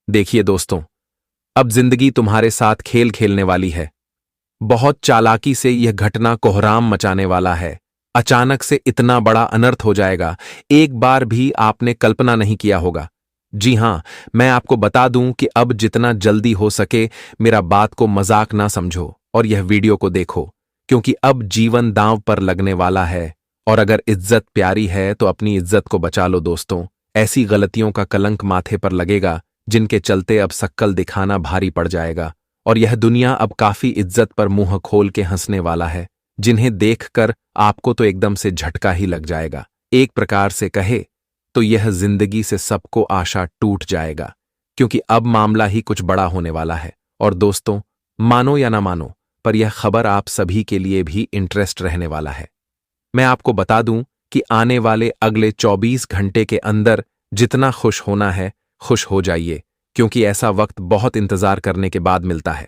देखिए दोस्तों, अब जिंदगी तुम्हारे साथ खेल खेलने वाली है। बहुत चालाकी से यह घटना कोहराम मचाने वाला है। अचानक से इतना बड़ा अनर्थ हो जाएगा, एक बार भी आपने कल्पना नहीं किया होगा। जी हां, मैं आपको बता दूं कि अब जितना जल्दी हो सके मेरा बात को मजाक ना समझो और यह वीडियो को देखो, क्योंकि अब जीवन दांव पर लगने वाला है। और अगर इज्जत प्यारी है तो अपनी इज्जत को बचा लो दोस्तों। ऐसी गलतियों का कलंक माथे पर लगेगा जिनके चलते अब शक्ल दिखाना भारी पड़ जाएगा। और यह दुनिया अब काफी इज्जत पर मुंह खोल के हंसने वाला है, जिन्हें देखकर आपको तो एकदम से झटका ही लग जाएगा। एक प्रकार से कहे तो यह जिंदगी से सबको आशा टूट जाएगा, क्योंकि अब मामला ही कुछ बड़ा होने वाला है। और दोस्तों, मानो या ना मानो, पर यह खबर आप सभी के लिए भी इंटरेस्ट रहने वाला है। मैं आपको बता दूं कि आने वाले अगले 24 घंटे के अंदर जितना खुश होना है, खुश हो जाइए, क्योंकि ऐसा वक्त बहुत इंतजार करने के बाद मिलता है।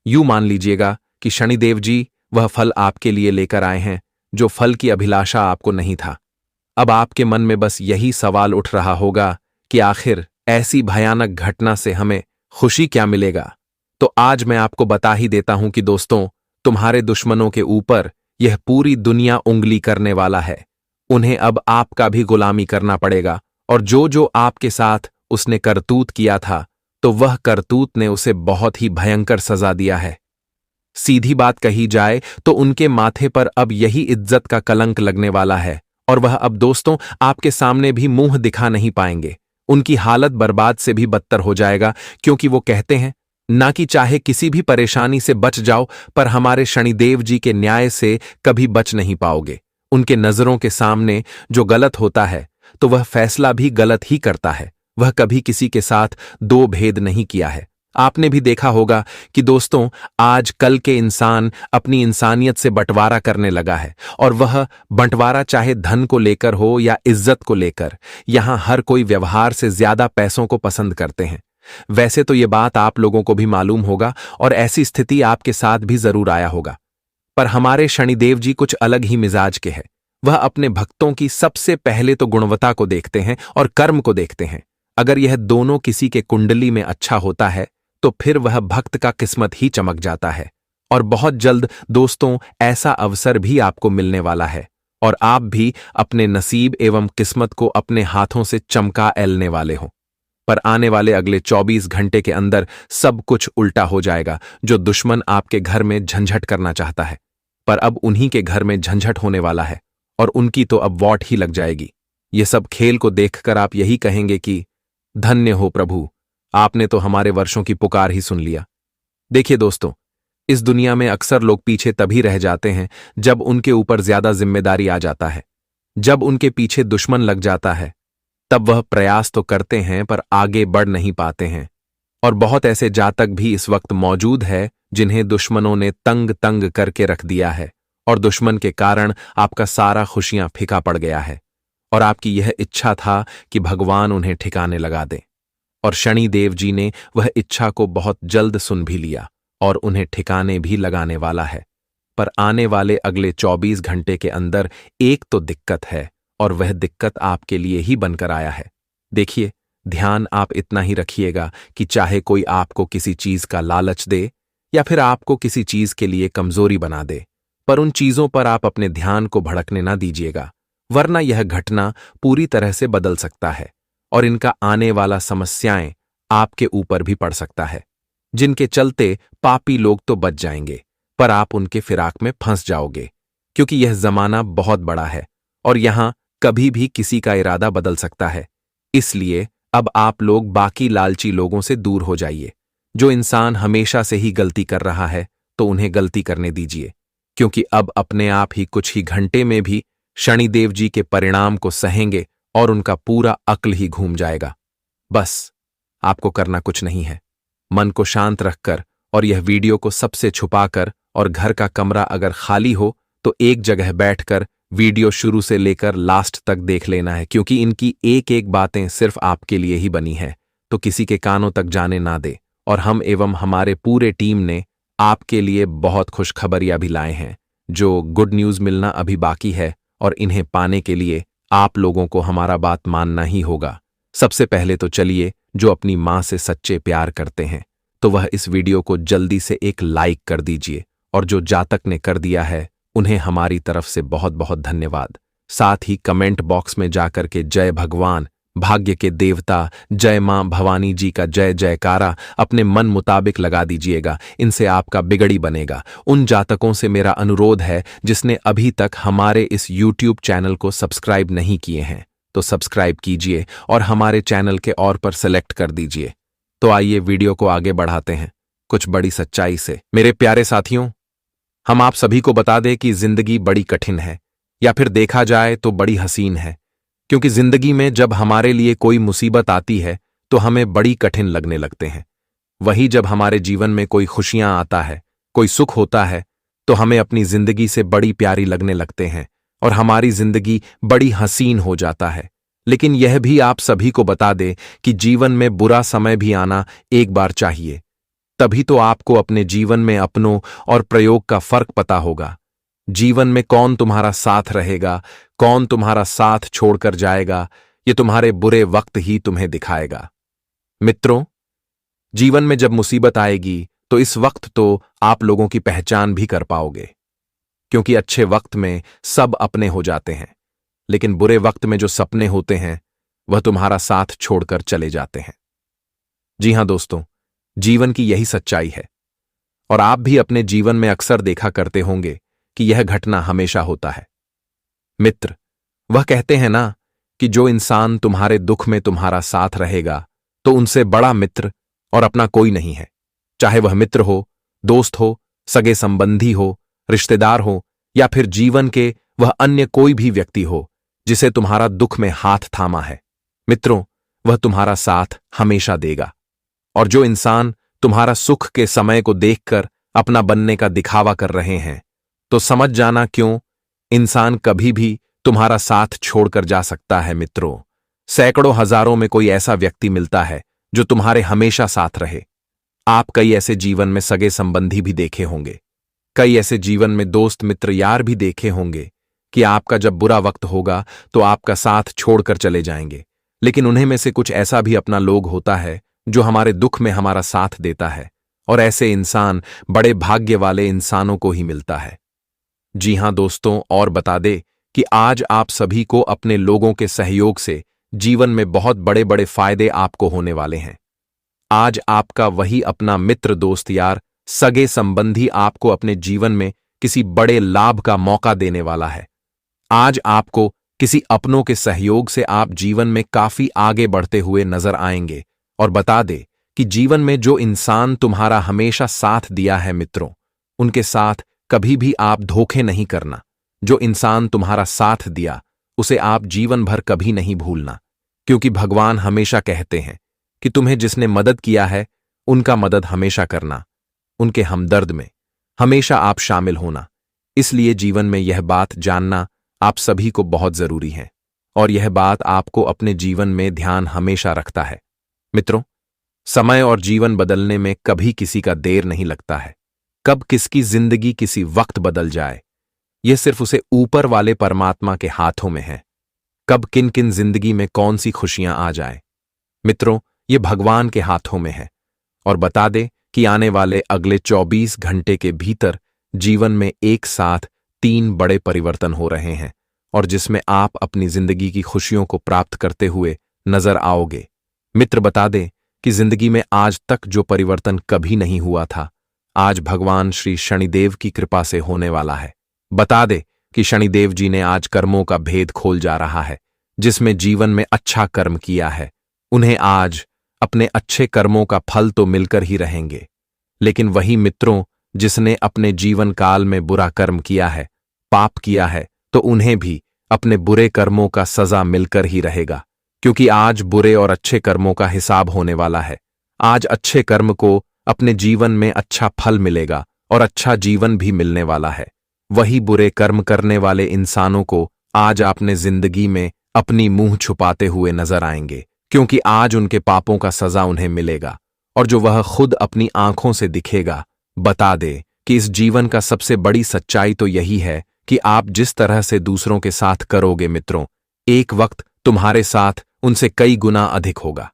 यूं मान लीजिएगा कि शनिदेव जी वह फल आपके लिए लेकर आए हैं, जो फल की अभिलाषा आपको नहीं था। अब आपके मन में बस यही सवाल उठ रहा होगा कि आखिर ऐसी भयानक घटना से हमें खुशी क्या मिलेगा। तो आज मैं आपको बता ही देता हूं कि दोस्तों, तुम्हारे दुश्मनों के ऊपर यह पूरी दुनिया उंगली करने वाला है। उन्हें अब आपका भी गुलामी करना पड़ेगा, और जो जो आपके साथ उसने करतूत किया था, तो वह करतूत ने उसे बहुत ही भयंकर सजा दिया है। सीधी बात कही जाए तो उनके माथे पर अब यही इज्जत का कलंक लगने वाला है, और वह अब दोस्तों आपके सामने भी मुंह दिखा नहीं पाएंगे। उनकी हालत बर्बाद से भी बदतर हो जाएगा, क्योंकि वो कहते हैं ना कि चाहे किसी भी परेशानी से बच जाओ, पर हमारे शनिदेव जी के न्याय से कभी बच नहीं पाओगे। उनके नजरों के सामने जो गलत होता है तो वह फैसला भी गलत ही करता है। वह कभी किसी के साथ दो भेद नहीं किया है। आपने भी देखा होगा कि दोस्तों, आज कल के इंसान अपनी इंसानियत से बंटवारा करने लगा है, और वह बंटवारा चाहे धन को लेकर हो या इज्जत को लेकर। यहां हर कोई व्यवहार से ज्यादा पैसों को पसंद करते हैं। वैसे तो ये बात आप लोगों को भी मालूम होगा, और ऐसी स्थिति आपके साथ भी जरूर आया होगा। पर हमारे शनिदेव जी कुछ अलग ही मिजाज के हैं। वह अपने भक्तों की सबसे पहले तो गुणवत्ता को देखते हैं और कर्म को देखते हैं। अगर यह दोनों किसी के कुंडली में अच्छा होता है तो फिर वह भक्त का किस्मत ही चमक जाता है। और बहुत जल्द दोस्तों ऐसा अवसर भी आपको मिलने वाला है, और आप भी अपने नसीब एवं किस्मत को अपने हाथों से चमका एलने वाले हो। पर आने वाले अगले 24 घंटे के अंदर सब कुछ उल्टा हो जाएगा। जो दुश्मन आपके घर में झंझट करना चाहता है, पर अब उन्हीं के घर में झंझट होने वाला है, और उनकी तो अब वॉट ही लग जाएगी। ये सब खेल को देखकर आप यही कहेंगे कि धन्य हो प्रभु, आपने तो हमारे वर्षों की पुकार ही सुन लिया। देखिए दोस्तों, इस दुनिया में अक्सर लोग पीछे तभी रह जाते हैं जब उनके ऊपर ज्यादा जिम्मेदारी आ जाता है। जब उनके पीछे दुश्मन लग जाता है, तब वह प्रयास तो करते हैं पर आगे बढ़ नहीं पाते हैं। और बहुत ऐसे जातक भी इस वक्त मौजूद है जिन्हें दुश्मनों ने तंग तंग करके रख दिया है, और दुश्मन के कारण आपका सारा खुशियां फीका पड़ गया है। और आपकी यह इच्छा था कि भगवान उन्हें ठिकाने लगा दें, और शनिदेव जी ने वह इच्छा को बहुत जल्द सुन भी लिया और उन्हें ठिकाने भी लगाने वाला है। पर आने वाले अगले 24 घंटे के अंदर एक तो दिक्कत है, और वह दिक्कत आपके लिए ही बनकर आया है। देखिए, ध्यान आप इतना ही रखिएगा कि चाहे कोई आपको किसी चीज का लालच दे या फिर आपको किसी चीज के लिए कमजोरी बना दे, पर उन चीजों पर आप अपने ध्यान को भड़कने ना दीजिएगा, वरना यह घटना पूरी तरह से बदल सकता है, और इनका आने वाला समस्याएं आपके ऊपर भी पड़ सकता है, जिनके चलते पापी लोग तो बच जाएंगे, पर आप उनके फिराक में फंस जाओगे। क्योंकि यह जमाना बहुत बड़ा है, और यहां कभी भी किसी का इरादा बदल सकता है। इसलिए अब आप लोग बाकी लालची लोगों से दूर हो जाइए। जो इंसान हमेशा से ही गलती कर रहा है, तो उन्हें गलती करने दीजिए, क्योंकि अब अपने आप ही कुछ ही घंटे में भी शनिदेव जी के परिणाम को सहेंगे और उनका पूरा अक्ल ही घूम जाएगा। बस आपको करना कुछ नहीं है, मन को शांत रखकर और यह वीडियो को सबसे छुपाकर, और घर का कमरा अगर खाली हो तो एक जगह बैठकर वीडियो शुरू से लेकर लास्ट तक देख लेना है, क्योंकि इनकी एक एक बातें सिर्फ आपके लिए ही बनी है, तो किसी के कानों तक जाने ना दे। और हम एवं हमारे पूरे टीम ने आपके लिए बहुत खुशखबरियां भी लाए हैं। जो गुड न्यूज मिलना अभी बाकी है, और इन्हें पाने के लिए आप लोगों को हमारा बात मानना ही होगा। सबसे पहले तो चलिए, जो अपनी माँ से सच्चे प्यार करते हैं तो वह इस वीडियो को जल्दी से एक लाइक कर दीजिए, और जो जातक ने कर दिया है उन्हें हमारी तरफ से बहुत बहुत धन्यवाद। साथ ही कमेंट बॉक्स में जाकर के जय भगवान, भाग्य के देवता, जय मां भवानी जी का जय जयकारा अपने मन मुताबिक लगा दीजिएगा। इनसे आपका बिगड़ी बनेगा। उन जातकों से मेरा अनुरोध है जिसने अभी तक हमारे इस YouTube चैनल को सब्सक्राइब नहीं किए हैं तो सब्सक्राइब कीजिए और हमारे चैनल के और पर सेलेक्ट कर दीजिए। तो आइए वीडियो को आगे बढ़ाते हैं कुछ बड़ी सच्चाई से। मेरे प्यारे साथियों, हम आप सभी को बता दें कि जिंदगी बड़ी कठिन है, या फिर देखा जाए तो बड़ी हसीन है। क्योंकि जिंदगी में जब हमारे लिए कोई मुसीबत आती है तो हमें बड़ी कठिन लगने लगते हैं। वही जब हमारे जीवन में कोई खुशियां आता है, कोई सुख होता है, तो हमें अपनी जिंदगी से बड़ी प्यारी लगने लगते हैं और हमारी जिंदगी बड़ी हसीन हो जाता है। लेकिन यह भी आप सभी को बता दे कि जीवन में बुरा समय भी आना एक बार चाहिए, तभी तो आपको अपने जीवन में अपनों और प्रयोग का फर्क पता होगा। जीवन में कौन तुम्हारा साथ रहेगा, कौन तुम्हारा साथ छोड़कर जाएगा, ये तुम्हारे बुरे वक्त ही तुम्हें दिखाएगा। मित्रों, जीवन में जब मुसीबत आएगी तो इस वक्त तो आप लोगों की पहचान भी कर पाओगे, क्योंकि अच्छे वक्त में सब अपने हो जाते हैं, लेकिन बुरे वक्त में जो सपने होते हैं वह तुम्हारा साथ छोड़कर चले जाते हैं। जी हां दोस्तों, जीवन की यही सच्चाई है, और आप भी अपने जीवन में अक्सर देखा करते होंगे कि यह घटना हमेशा होता है। मित्र, वह कहते हैं ना कि जो इंसान तुम्हारे दुख में तुम्हारा साथ रहेगा तो उनसे बड़ा मित्र और अपना कोई नहीं है। चाहे वह मित्र हो, दोस्त हो, सगे संबंधी हो, रिश्तेदार हो, या फिर जीवन के वह अन्य कोई भी व्यक्ति हो जिसे तुम्हारा दुख में हाथ थामा है। मित्रों, वह तुम्हारा साथ हमेशा देगा। और जो इंसान तुम्हारा सुख के समय को देखकर अपना बनने का दिखावा कर रहे हैं, तो समझ जाना क्यों इंसान कभी भी तुम्हारा साथ छोड़कर जा सकता है। मित्रों, सैकड़ों हजारों में कोई ऐसा व्यक्ति मिलता है जो तुम्हारे हमेशा साथ रहे। आप कई ऐसे जीवन में सगे संबंधी भी देखे होंगे, कई ऐसे जीवन में दोस्त मित्र यार भी देखे होंगे कि आपका जब बुरा वक्त होगा तो आपका साथ छोड़कर चले जाएंगे। लेकिन उन्हें में से कुछ ऐसा भी अपना लोग होता है जो हमारे दुख में हमारा साथ देता है, और ऐसे इंसान बड़े भाग्य वाले इंसानों को ही मिलता है। जी हां दोस्तों, और बता दे कि आज आप सभी को अपने लोगों के सहयोग से जीवन में बहुत बड़े बड़े फायदे आपको होने वाले हैं। आज आपका वही अपना मित्र, दोस्त, यार, सगे संबंधी आपको अपने जीवन में किसी बड़े लाभ का मौका देने वाला है। आज आपको किसी अपनों के सहयोग से आप जीवन में काफी आगे बढ़ते हुए नजर आएंगे। और बता दे कि जीवन में जो इंसान तुम्हारा हमेशा साथ दिया है मित्रों, उनके साथ कभी भी आप धोखे नहीं करना। जो इंसान तुम्हारा साथ दिया उसे आप जीवन भर कभी नहीं भूलना, क्योंकि भगवान हमेशा कहते हैं कि तुम्हें जिसने मदद किया है उनका मदद हमेशा करना, उनके हमदर्द में हमेशा आप शामिल होना। इसलिए जीवन में यह बात जानना आप सभी को बहुत जरूरी है, और यह बात आपको अपने जीवन में ध्यान हमेशा रखता है। मित्रों, समय और जीवन बदलने में कभी किसी का देर नहीं लगता है। कब किसकी जिंदगी किसी वक्त बदल जाए, यह सिर्फ उसे ऊपर वाले परमात्मा के हाथों में है। कब किन किन जिंदगी में कौन सी खुशियां आ जाए, मित्रों, यह भगवान के हाथों में है। और बता दे कि आने वाले अगले 24 घंटे के भीतर जीवन में एक साथ 3 बड़े परिवर्तन हो रहे हैं, और जिसमें आप अपनी जिंदगी की खुशियों को प्राप्त करते हुए नजर आओगे। मित्र, बता दे कि जिंदगी में आज तक जो परिवर्तन कभी नहीं हुआ था, आज भगवान श्री शनिदेव की कृपा से होने वाला है। बता दे कि शनिदेव जी ने आज कर्मों का भेद खोल जा रहा है। जिसमें जीवन में अच्छा कर्म किया है उन्हें आज अपने अच्छे कर्मों का फल तो मिलकर ही रहेंगे, लेकिन वही मित्रों जिसने अपने जीवन काल में बुरा कर्म किया है, पाप किया है, तो उन्हें भी अपने बुरे कर्मों का सजा मिलकर ही रहेगा। क्योंकि आज बुरे और अच्छे कर्मों का हिसाब होने वाला है। आज अच्छे कर्म को अपने जीवन में अच्छा फल मिलेगा और अच्छा जीवन भी मिलने वाला है। वही बुरे कर्म करने वाले इंसानों को आज आपने जिंदगी में अपनी मुंह छुपाते हुए नजर आएंगे, क्योंकि आज उनके पापों का सजा उन्हें मिलेगा, और जो वह खुद अपनी आंखों से दिखेगा। बता दे कि इस जीवन का सबसे बड़ी सच्चाई तो यही है कि आप जिस तरह से दूसरों के साथ करोगे मित्रों, एक वक्त तुम्हारे साथ उनसे कई गुना अधिक होगा।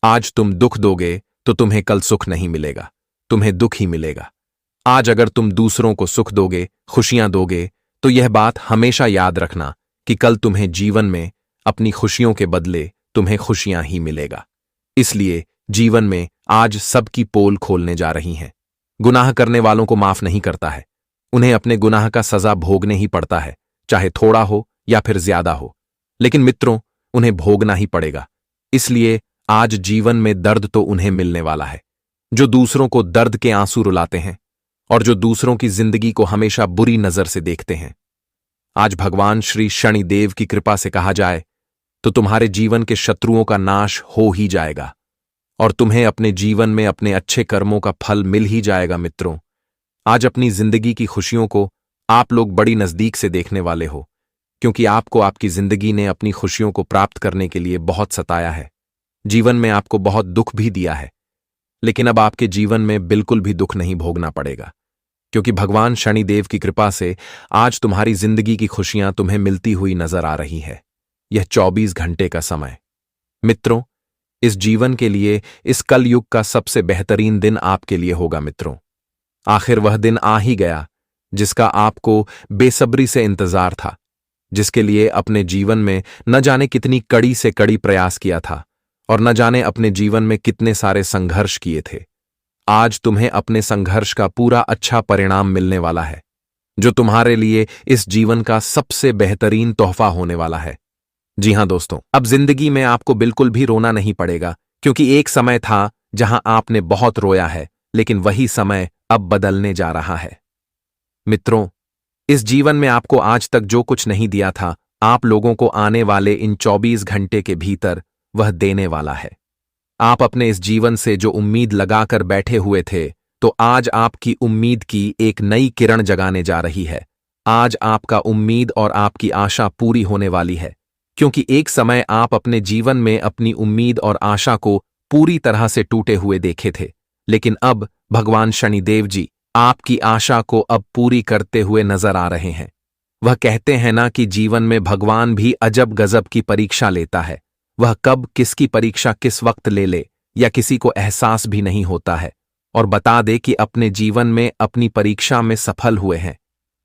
आज तुम दुख दोगे तो तुम्हें कल सुख नहीं मिलेगा, तुम्हें दुख ही मिलेगा। आज अगर तुम दूसरों को सुख दोगे, खुशियां दोगे, तो यह बात हमेशा याद रखना कि कल तुम्हें जीवन में अपनी खुशियों के बदले तुम्हें खुशियां ही मिलेगा। इसलिए जीवन में आज सबकी पोल खोलने जा रही हैं। गुनाह करने वालों को माफ नहीं करता है, उन्हें अपने गुनाह का सजा भोगने ही पड़ता है, चाहे थोड़ा हो या फिर ज्यादा हो। लेकिन मित्रों, उन्हें भोगना ही पड़ेगा। इसलिए आज जीवन में दर्द तो उन्हें मिलने वाला है जो दूसरों को दर्द के आंसू रुलाते हैं और जो दूसरों की जिंदगी को हमेशा बुरी नजर से देखते हैं। आज भगवान श्री शनिदेव की कृपा से कहा जाए तो तुम्हारे जीवन के शत्रुओं का नाश हो ही जाएगा और तुम्हें अपने जीवन में अपने अच्छे कर्मों का फल मिल ही जाएगा। मित्रों, आज अपनी जिंदगी की खुशियों को आप लोग बड़ी नजदीक से देखने वाले हो, क्योंकि आपको आपकी जिंदगी ने अपनी खुशियों को प्राप्त करने के लिए बहुत सताया है। जीवन में आपको बहुत दुख भी दिया है, लेकिन अब आपके जीवन में बिल्कुल भी दुख नहीं भोगना पड़ेगा, क्योंकि भगवान शनिदेव की कृपा से आज तुम्हारी जिंदगी की खुशियां तुम्हें मिलती हुई नजर आ रही है। यह 24 घंटे का समय। मित्रों, इस जीवन के लिए इस कलयुग का सबसे बेहतरीन दिन आपके लिए होगा। मित्रों, आखिर वह दिन आ ही गया जिसका आपको बेसब्री से इंतजार था, जिसके लिए अपने जीवन में न जाने कितनी कड़ी से कड़ी प्रयास किया था और न जाने अपने जीवन में कितने सारे संघर्ष किए थे। आज तुम्हें अपने संघर्ष का पूरा अच्छा परिणाम मिलने वाला है, जो तुम्हारे लिए इस जीवन का सबसे बेहतरीन तोहफा होने वाला है। जी हां दोस्तों, अब जिंदगी में आपको बिल्कुल भी रोना नहीं पड़ेगा, क्योंकि एक समय था जहां आपने बहुत रोया है, लेकिन वही समय अब बदलने जा रहा है। मित्रों, इस जीवन में आपको आज तक जो कुछ नहीं दिया था, आप लोगों को आने वाले इन 24 घंटे के भीतर वह देने वाला है। आप अपने इस जीवन से जो उम्मीद लगाकर बैठे हुए थे, तो आज आपकी उम्मीद की एक नई किरण जगाने जा रही है। आज आपका उम्मीद और आपकी आशा पूरी होने वाली है, क्योंकि एक समय आप अपने जीवन में अपनी उम्मीद और आशा को पूरी तरह से टूटे हुए देखे थे, लेकिन अब भगवान शनिदेव जी आपकी आशा को अब पूरी करते हुए नजर आ रहे हैं। वह कहते हैं ना कि जीवन में भगवान भी अजब गजब की परीक्षा लेता है। वह कब किसकी परीक्षा किस वक्त ले ले या किसी को एहसास भी नहीं होता है, और बता दे कि अपने जीवन में अपनी परीक्षा में सफल हुए हैं,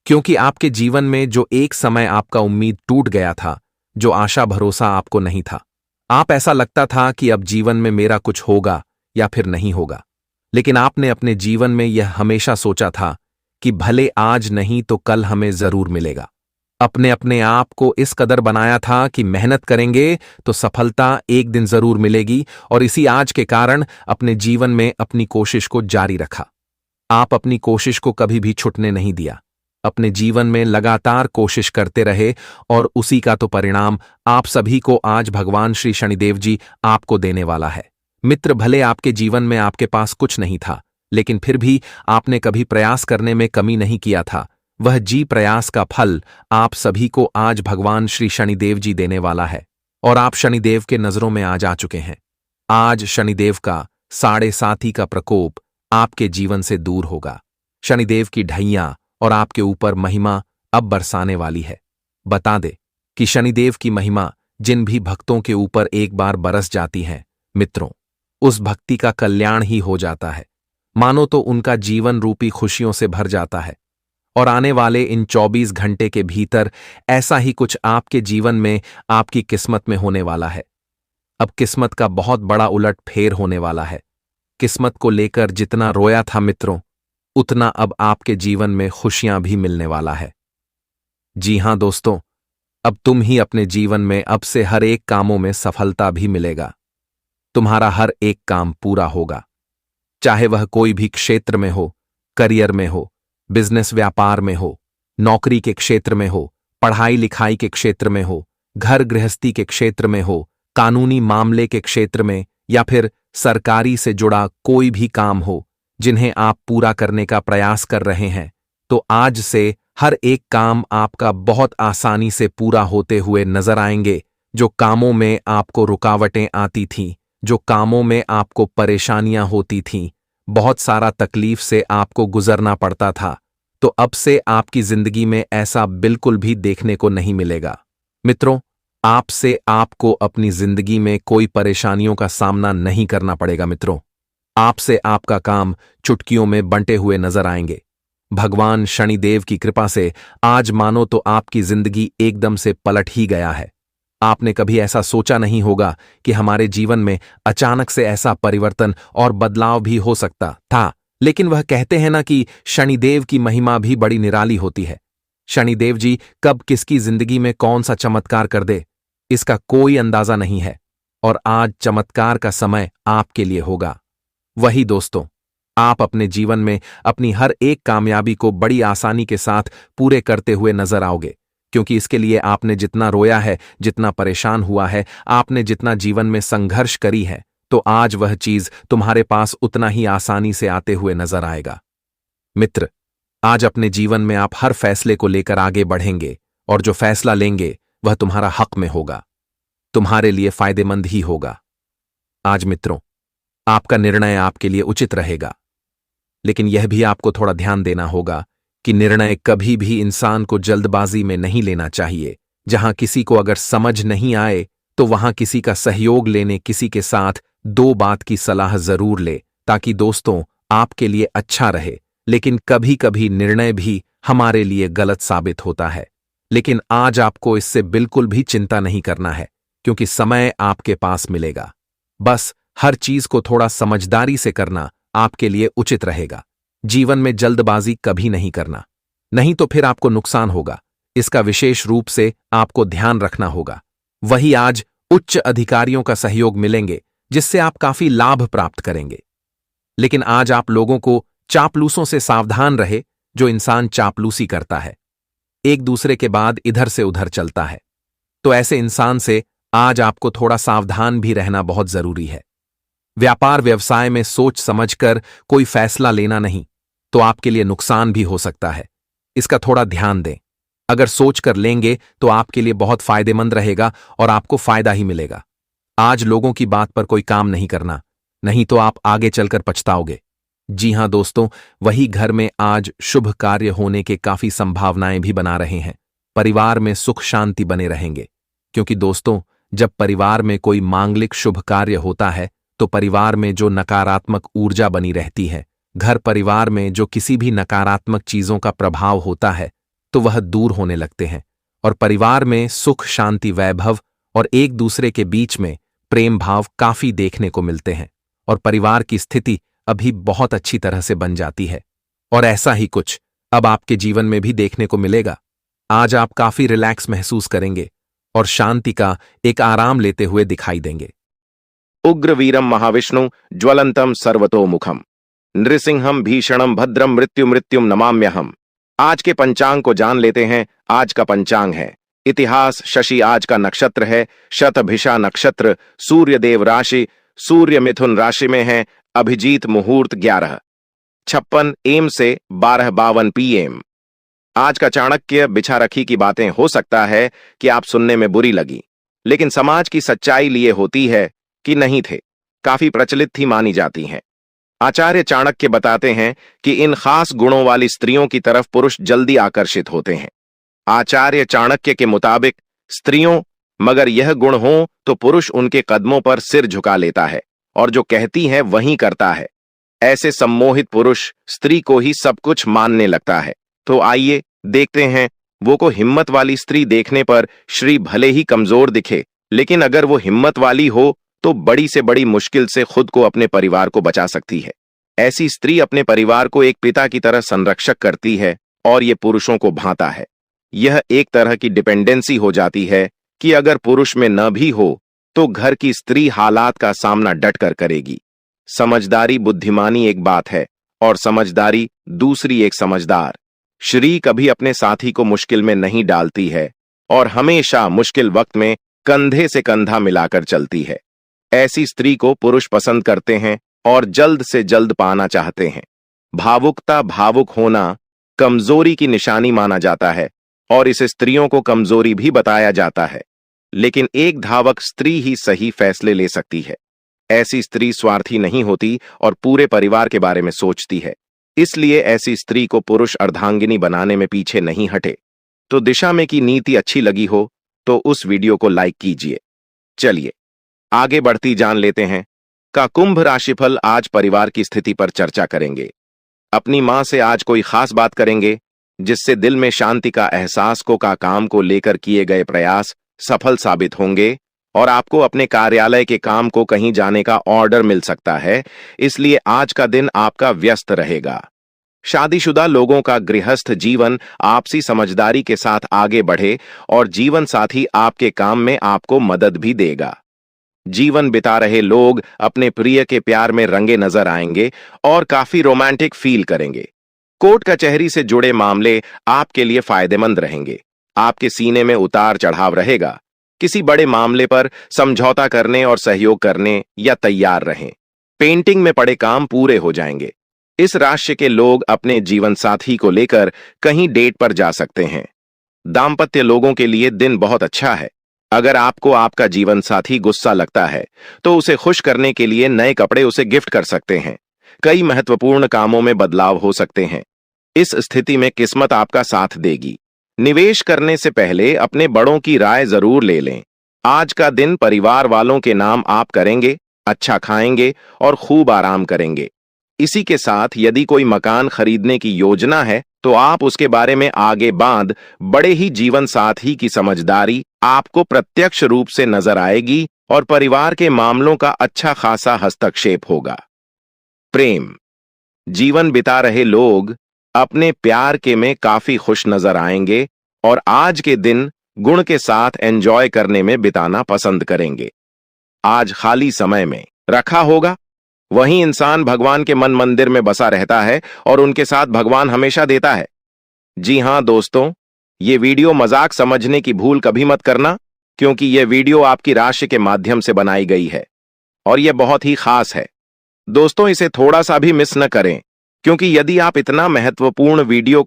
क्योंकि आपके जीवन में जो एक समय आपका उम्मीद टूट गया था, जो आशा भरोसा आपको नहीं था, आप ऐसा लगता था कि अब जीवन में मेरा कुछ होगा या फिर नहीं होगा, लेकिन आपने अपने जीवन में यह हमेशा सोचा था कि भले आज नहीं तो कल हमें जरूर मिलेगा। अपने आप को इस कदर बनाया था कि मेहनत करेंगे तो सफलता एक दिन जरूर मिलेगी, और इसी आज के कारण अपने जीवन में अपनी कोशिश को जारी रखा। आप अपनी कोशिश को कभी भी छुटने नहीं दिया, अपने जीवन में लगातार कोशिश करते रहे, और उसी का तो परिणाम आप सभी को आज भगवान श्री शनिदेव जी आपको देने वाला है। मित्र, भले आपके जीवन में आपके पास कुछ नहीं था, लेकिन फिर भी आपने कभी प्रयास करने में कमी नहीं किया था। वह जी प्रयास का फल आप सभी को आज भगवान श्री शनिदेव जी देने वाला है, और आप शनिदेव के नजरों में आज आ चुके हैं। आज शनिदेव का 7.5 का प्रकोप आपके जीवन से दूर होगा। शनिदेव की ढैया और आपके ऊपर महिमा अब बरसाने वाली है। बता दे कि शनिदेव की महिमा जिन भी भक्तों के ऊपर एक बार बरस जाती है, मित्रों, उस भक्ति का कल्याण ही हो जाता है। मानो तो उनका जीवन रूपी खुशियों से भर जाता है, और आने वाले इन 24 घंटे के भीतर ऐसा ही कुछ आपके जीवन में आपकी किस्मत में होने वाला है। अब किस्मत का बहुत बड़ा उलट फेर होने वाला है। किस्मत को लेकर जितना रोया था मित्रों, उतना अब आपके जीवन में खुशियां भी मिलने वाला है। जी हां दोस्तों, अब तुम ही अपने जीवन में अब से हर एक कामों में सफलता भी मिलेगा। तुम्हारा हर एक काम पूरा होगा, चाहे वह कोई भी क्षेत्र में हो, करियर में हो, बिजनेस व्यापार में हो, नौकरी के क्षेत्र में हो, पढ़ाई लिखाई के क्षेत्र में हो, घर गृहस्थी के क्षेत्र में हो, कानूनी मामले के क्षेत्र में, या फिर सरकारी से जुड़ा कोई भी काम हो जिन्हें आप पूरा करने का प्रयास कर रहे हैं, तो आज से हर एक काम आपका बहुत आसानी से पूरा होते हुए नजर आएंगे। जो कामों में आपको रुकावटें आती थीं, जो कामों में आपको परेशानियां होती थीं, बहुत सारा तकलीफ से आपको गुजरना पड़ता था, तो अब से आपकी जिंदगी में ऐसा बिल्कुल भी देखने को नहीं मिलेगा। मित्रों, आपसे आपको अपनी जिंदगी में कोई परेशानियों का सामना नहीं करना पड़ेगा मित्रों। आपसे आपका काम चुटकियों में बंटे हुए नजर आएंगे। भगवान शनिदेव की कृपा से आज मानो तो आपकी जिंदगी एकदम से पलट ही गया है। आपने कभी ऐसा सोचा नहीं होगा कि हमारे जीवन में अचानक से ऐसा परिवर्तन और बदलाव भी हो सकता था, लेकिन वह कहते हैं ना कि शनिदेव की महिमा भी बड़ी निराली होती है। शनिदेव जी कब किसकी जिंदगी में कौन सा चमत्कार कर दे, इसका कोई अंदाजा नहीं है, और आज चमत्कार का समय आपके लिए होगा। वही दोस्तों, आप अपने जीवन में अपनी हर एक कामयाबी को बड़ी आसानी के साथ पूरे करते हुए नजर आओगे, क्योंकि इसके लिए आपने जितना रोया है, जितना परेशान हुआ है, आपने जितना जीवन में संघर्ष करी है, तो आज वह चीज तुम्हारे पास उतना ही आसानी से आते हुए नजर आएगा। मित्र, आज अपने जीवन में आप हर फैसले को लेकर आगे बढ़ेंगे, और जो फैसला लेंगे वह तुम्हारा हक में होगा, तुम्हारे लिए फायदेमंद ही होगा। आज मित्रों, आपका निर्णय आपके लिए उचित रहेगा, लेकिन यह भी आपको थोड़ा ध्यान देना होगा कि निर्णय कभी भी इंसान को जल्दबाजी में नहीं लेना चाहिए। जहां किसी को अगर समझ नहीं आए तो वहां किसी का सहयोग लेने, किसी के साथ 2 बात की सलाह जरूर ले, ताकि दोस्तों आपके लिए अच्छा रहे। लेकिन कभी कभी निर्णय भी हमारे लिए गलत साबित होता है, लेकिन आज आपको इससे बिल्कुल भी चिंता नहीं करना है, क्योंकि समय आपके पास मिलेगा। बस हर चीज को थोड़ा समझदारी से करना आपके लिए उचित रहेगा। जीवन में जल्दबाजी कभी नहीं करना, नहीं तो फिर आपको नुकसान होगा। इसका विशेष रूप से आपको ध्यान रखना होगा। वही आज उच्च अधिकारियों का सहयोग मिलेंगे, जिससे आप काफी लाभ प्राप्त करेंगे। लेकिन आज आप लोगों को चापलूसों से सावधान रहे। जो इंसान चापलूसी करता है, एक दूसरे के बाद इधर से उधर चलता है, तो ऐसे इंसान से आज आपको थोड़ा सावधान भी रहना बहुत जरूरी है। व्यापार व्यवसाय में सोच समझकर कोई फैसला लेना नहीं, तो आपके लिए नुकसान भी हो सकता है। इसका थोड़ा ध्यान दें। अगर सोच कर लेंगे तो आपके लिए बहुत फायदेमंद रहेगा और आपको फायदा ही मिलेगा। आज लोगों की बात पर कोई काम नहीं करना, नहीं तो आप आगे चलकर पछताओगे। जी हां दोस्तों, वही घर में आज शुभ कार्य होने के काफी संभावनाएं भी बना रहे हैं। परिवार में सुख शांति बने रहेंगे, क्योंकि दोस्तों जब परिवार में कोई मांगलिक शुभ कार्य होता है तो परिवार में जो नकारात्मक ऊर्जा बनी रहती है, घर परिवार में जो किसी भी नकारात्मक चीजों का प्रभाव होता है, तो वह दूर होने लगते हैं, और परिवार में सुख शांति वैभव और एक दूसरे के बीच में प्रेम भाव काफी देखने को मिलते हैं, और परिवार की स्थिति अभी बहुत अच्छी तरह से बन जाती है। और ऐसा ही कुछ अब आपके जीवन में भी देखने को मिलेगा। आज आप काफी रिलैक्स महसूस करेंगे और शांति का एक आराम लेते हुए दिखाई देंगे। उग्रवीरम महाविष्णु ज्वलंतम सर्वतोमुखम नृसिंहम भीषणम भद्रम मृत्यु मृत्युम नमाम्यहम। आज के पंचांग को जान लेते हैं। आज का पंचांग है इतिहास। शशि आज का नक्षत्र है शतभिषा नक्षत्र। सूर्यदेव राशि सूर्य मिथुन राशि में है। अभिजीत मुहूर्त 11:56 AM से 12:52 PM। आज का चाणक्य बिछा रखी की बातें हो सकता है कि आप सुनने में बुरी लगी, लेकिन समाज की सच्चाई लिए होती है कि नहीं थे, काफी प्रचलित थी मानी जाती हैं। आचार्य चाणक्य बताते हैं कि इन खास गुणों वाली स्त्रियों की तरफ पुरुष जल्दी आकर्षित होते हैं। आचार्य चाणक्य के मुताबिक स्त्रियों मगर यह गुण हो तो पुरुष उनके कदमों पर सिर झुका लेता है और जो कहती है वही करता है। ऐसे सम्मोहित पुरुष स्त्री को ही सब कुछ मानने लगता है। तो आइए देखते हैं, वो को हिम्मत वाली स्त्री देखने पर श्री भले ही कमजोर दिखे, लेकिन अगर वो हिम्मत वाली हो तो बड़ी से बड़ी मुश्किल से खुद को अपने परिवार को बचा सकती है। ऐसी स्त्री अपने परिवार को एक पिता की तरह संरक्षक करती है और ये पुरुषों को भांता है। यह एक तरह की डिपेंडेंसी हो जाती है कि अगर पुरुष में न भी हो तो घर की स्त्री हालात का सामना डटकर करेगी। समझदारी बुद्धिमानी एक बात है और समझदारी दूसरी एक समझदार। श्री कभी अपने साथी को मुश्किल में नहीं डालती है और हमेशा मुश्किल वक्त में कंधे से कंधा मिलाकर चलती है। ऐसी स्त्री को पुरुष पसंद करते हैं और जल्द से जल्द पाना चाहते हैं। भावुकता, भावुक होना कमजोरी की निशानी माना जाता है और इसे स्त्रियों को कमजोरी भी बताया जाता है, लेकिन एक धावक स्त्री ही सही फैसले ले सकती है। ऐसी स्त्री स्वार्थी नहीं होती और पूरे परिवार के बारे में सोचती है, इसलिए ऐसी स्त्री को पुरुष अर्धांगिनी बनाने में पीछे नहीं हटे। तो दिशा में की नीति अच्छी लगी हो तो उस वीडियो को लाइक कीजिए। चलिए आगे बढ़ती जान लेते हैं। का कुंभ राशिफल आज परिवार की स्थिति पर चर्चा करेंगे। अपनी मां से आज कोई खास बात करेंगे जिससे दिल में शांति का एहसास को का काम को लेकर किए गए प्रयास सफल साबित होंगे और आपको अपने कार्यालय के काम को कहीं जाने का ऑर्डर मिल सकता है, इसलिए आज का दिन आपका व्यस्त रहेगा। शादीशुदा लोगों का गृहस्थ जीवन आपसी समझदारी के साथ आगे बढ़े और जीवन साथी आपके काम में आपको मदद भी देगा। जीवन बिता रहे लोग अपने प्रिय के प्यार में रंगे नजर आएंगे और काफी रोमांटिक फील करेंगे। कोर्ट कचहरी से जुड़े मामले आपके लिए फायदेमंद रहेंगे। आपके सीने में उतार चढ़ाव रहेगा। किसी बड़े मामले पर समझौता करने और सहयोग करने या तैयार रहें। पेंटिंग में पड़े काम पूरे हो जाएंगे। इस राशि के लोग अपने जीवन साथी को लेकर कहीं डेट पर जा सकते हैं। दाम्पत्य लोगों के लिए दिन बहुत अच्छा है। अगर आपको आपका जीवन साथी गुस्सा लगता है तो उसे खुश करने के लिए नए कपड़े उसे गिफ्ट कर सकते हैं। कई महत्वपूर्ण कामों में बदलाव हो सकते हैं। इस स्थिति में किस्मत आपका साथ देगी। निवेश करने से पहले अपने बड़ों की राय जरूर ले लें। आज का दिन परिवार वालों के नाम आप करेंगे, अच्छा खाएंगे और खूब आराम करेंगे। इसी के साथ यदि कोई मकान खरीदने की योजना है तो आप उसके बारे में आगे बांध बड़े ही जीवन साथी की समझदारी आपको प्रत्यक्ष रूप से नजर आएगी और परिवार के मामलों का अच्छा खासा हस्तक्षेप होगा। प्रेम जीवन बिता रहे लोग अपने प्यार के में काफी खुश नजर आएंगे और आज के दिन गुण के साथ एंजॉय करने में बिताना पसंद करेंगे। आज खाली समय में रखा होगा वहीं इंसान भगवान के मन मंदिर में बसा रहता है और उनके साथ भगवान हमेशा देता है। जी हां दोस्तों, ये वीडियो मजाक समझने की भूल कभी मत करना, क्योंकि यह वीडियो आपकी राशि के माध्यम से बनाई गई है और यह बहुत ही खास है। दोस्तों, इसे थोड़ा सा भी मिस न करें, क्योंकि यदि आप इतना महत्वपूर्ण वीडियो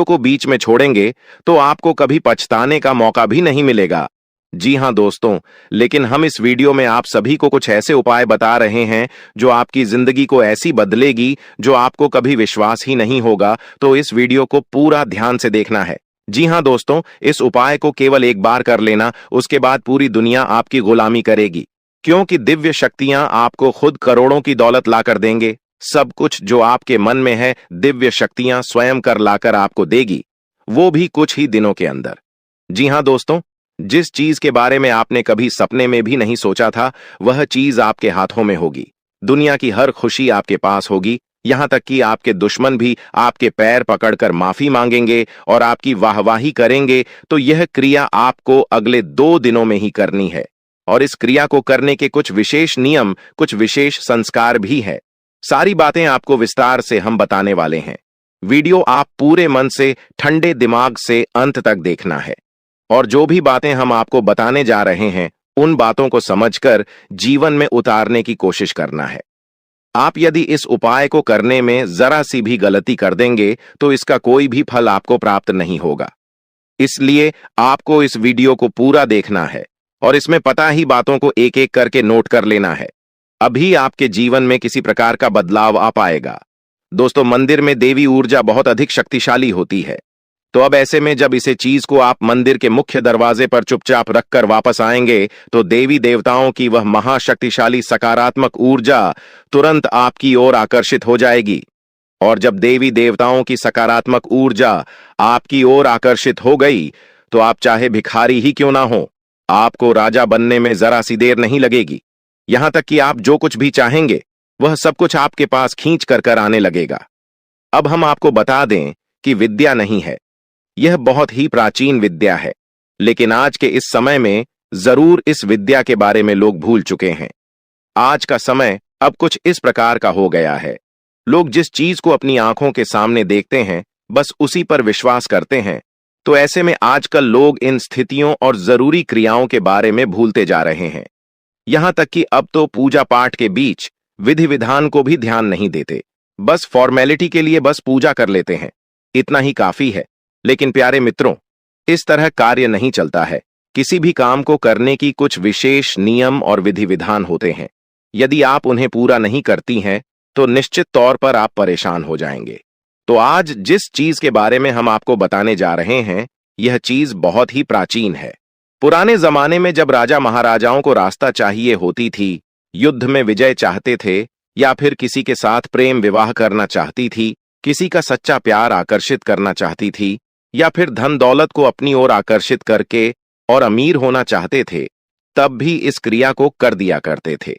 को बीच में छोड़ेंगे तो आपको कभी पछताने का मौका भी नहीं मिलेगा। जी हां दोस्तों, लेकिन हम इस वीडियो में आप सभी को कुछ ऐसे उपाय बता रहे हैं जो आपकी जिंदगी को ऐसी बदलेगी जो आपको कभी विश्वास ही नहीं होगा, तो इस वीडियो को पूरा ध्यान से देखना है। जी हां दोस्तों, इस उपाय को केवल एक बार कर लेना, उसके बाद पूरी दुनिया आपकी गुलामी करेगी, क्योंकि दिव्य शक्तियां आपको खुद करोड़ों की दौलत लाकर देंगे। सब कुछ जो आपके मन में है दिव्य शक्तियां स्वयं कर लाकर आपको देगी, वो भी कुछ ही दिनों के अंदर। जी हां दोस्तों, जिस चीज के बारे में आपने कभी सपने में भी नहीं सोचा था वह चीज आपके हाथों में होगी। दुनिया की हर खुशी आपके पास होगी, यहां तक कि आपके दुश्मन भी आपके पैर पकड़कर माफी मांगेंगे और आपकी वाहवाही करेंगे। तो यह क्रिया आपको अगले 2 दिनों में ही करनी है और इस क्रिया को करने के कुछ विशेष नियम, कुछ विशेष संस्कार भी है। सारी बातें आपको विस्तार से हम बताने वाले हैं। वीडियो आप पूरे मन से, ठंडे दिमाग से अंत तक देखना है और जो भी बातें हम आपको बताने जा रहे हैं उन बातों को समझकर जीवन में उतारने की कोशिश करना है। आप यदि इस उपाय को करने में जरा सी भी गलती कर देंगे तो इसका कोई भी फल आपको प्राप्त नहीं होगा। इसलिए आपको इस वीडियो को पूरा देखना है और इसमें पता ही बातों को एक एक करके नोट कर लेना है। अभी आपके जीवन में किसी प्रकार का बदलाव आ पाएगा। दोस्तों, मंदिर में देवी ऊर्जा बहुत अधिक शक्तिशाली होती है, तो अब ऐसे में जब इसे चीज को आप मंदिर के मुख्य दरवाजे पर चुपचाप रखकर वापस आएंगे तो देवी देवताओं की वह महाशक्तिशाली सकारात्मक ऊर्जा तुरंत आपकी ओर आकर्षित हो जाएगी। और जब देवी देवताओं की सकारात्मक ऊर्जा आपकी ओर आकर्षित हो गई तो आप चाहे भिखारी ही क्यों ना हो, आपको राजा बनने में जरा सी देर नहीं लगेगी। यहां तक कि आप जो कुछ भी चाहेंगे वह सब कुछ आपके पास खींच कर आने लगेगा। अब हम आपको बता दें कि विद्या नहीं है, यह बहुत ही प्राचीन विद्या है, लेकिन आज के इस समय में जरूर इस विद्या के बारे में लोग भूल चुके हैं। आज का समय अब कुछ इस प्रकार का हो गया है, लोग जिस चीज को अपनी आंखों के सामने देखते हैं बस उसी पर विश्वास करते हैं। तो ऐसे में आजकल लोग इन स्थितियों और जरूरी क्रियाओं के बारे में भूलते जा रहे हैं। यहां तक कि अब तो पूजा पाठ के बीच विधि विधान को भी ध्यान नहीं देते, बस फॉर्मेलिटी के लिए बस पूजा कर लेते हैं, इतना ही काफी है। लेकिन प्यारे मित्रों, इस तरह कार्य नहीं चलता है। किसी भी काम को करने की कुछ विशेष नियम और विधि विधान होते हैं। यदि आप उन्हें पूरा नहीं करती हैं तो निश्चित तौर पर आप परेशान हो जाएंगे। तो आज जिस चीज के बारे में हम आपको बताने जा रहे हैं यह चीज बहुत ही प्राचीन है। पुराने जमाने में जब राजा महाराजाओं को रास्ता चाहिए होती थी, युद्ध में विजय चाहते थे, या फिर किसी के साथ प्रेम विवाह करना चाहती थी, किसी का सच्चा प्यार आकर्षित करना चाहती थी, या फिर धन दौलत को अपनी ओर आकर्षित करके और अमीर होना चाहते थे, तब भी इस क्रिया को कर दिया करते थे।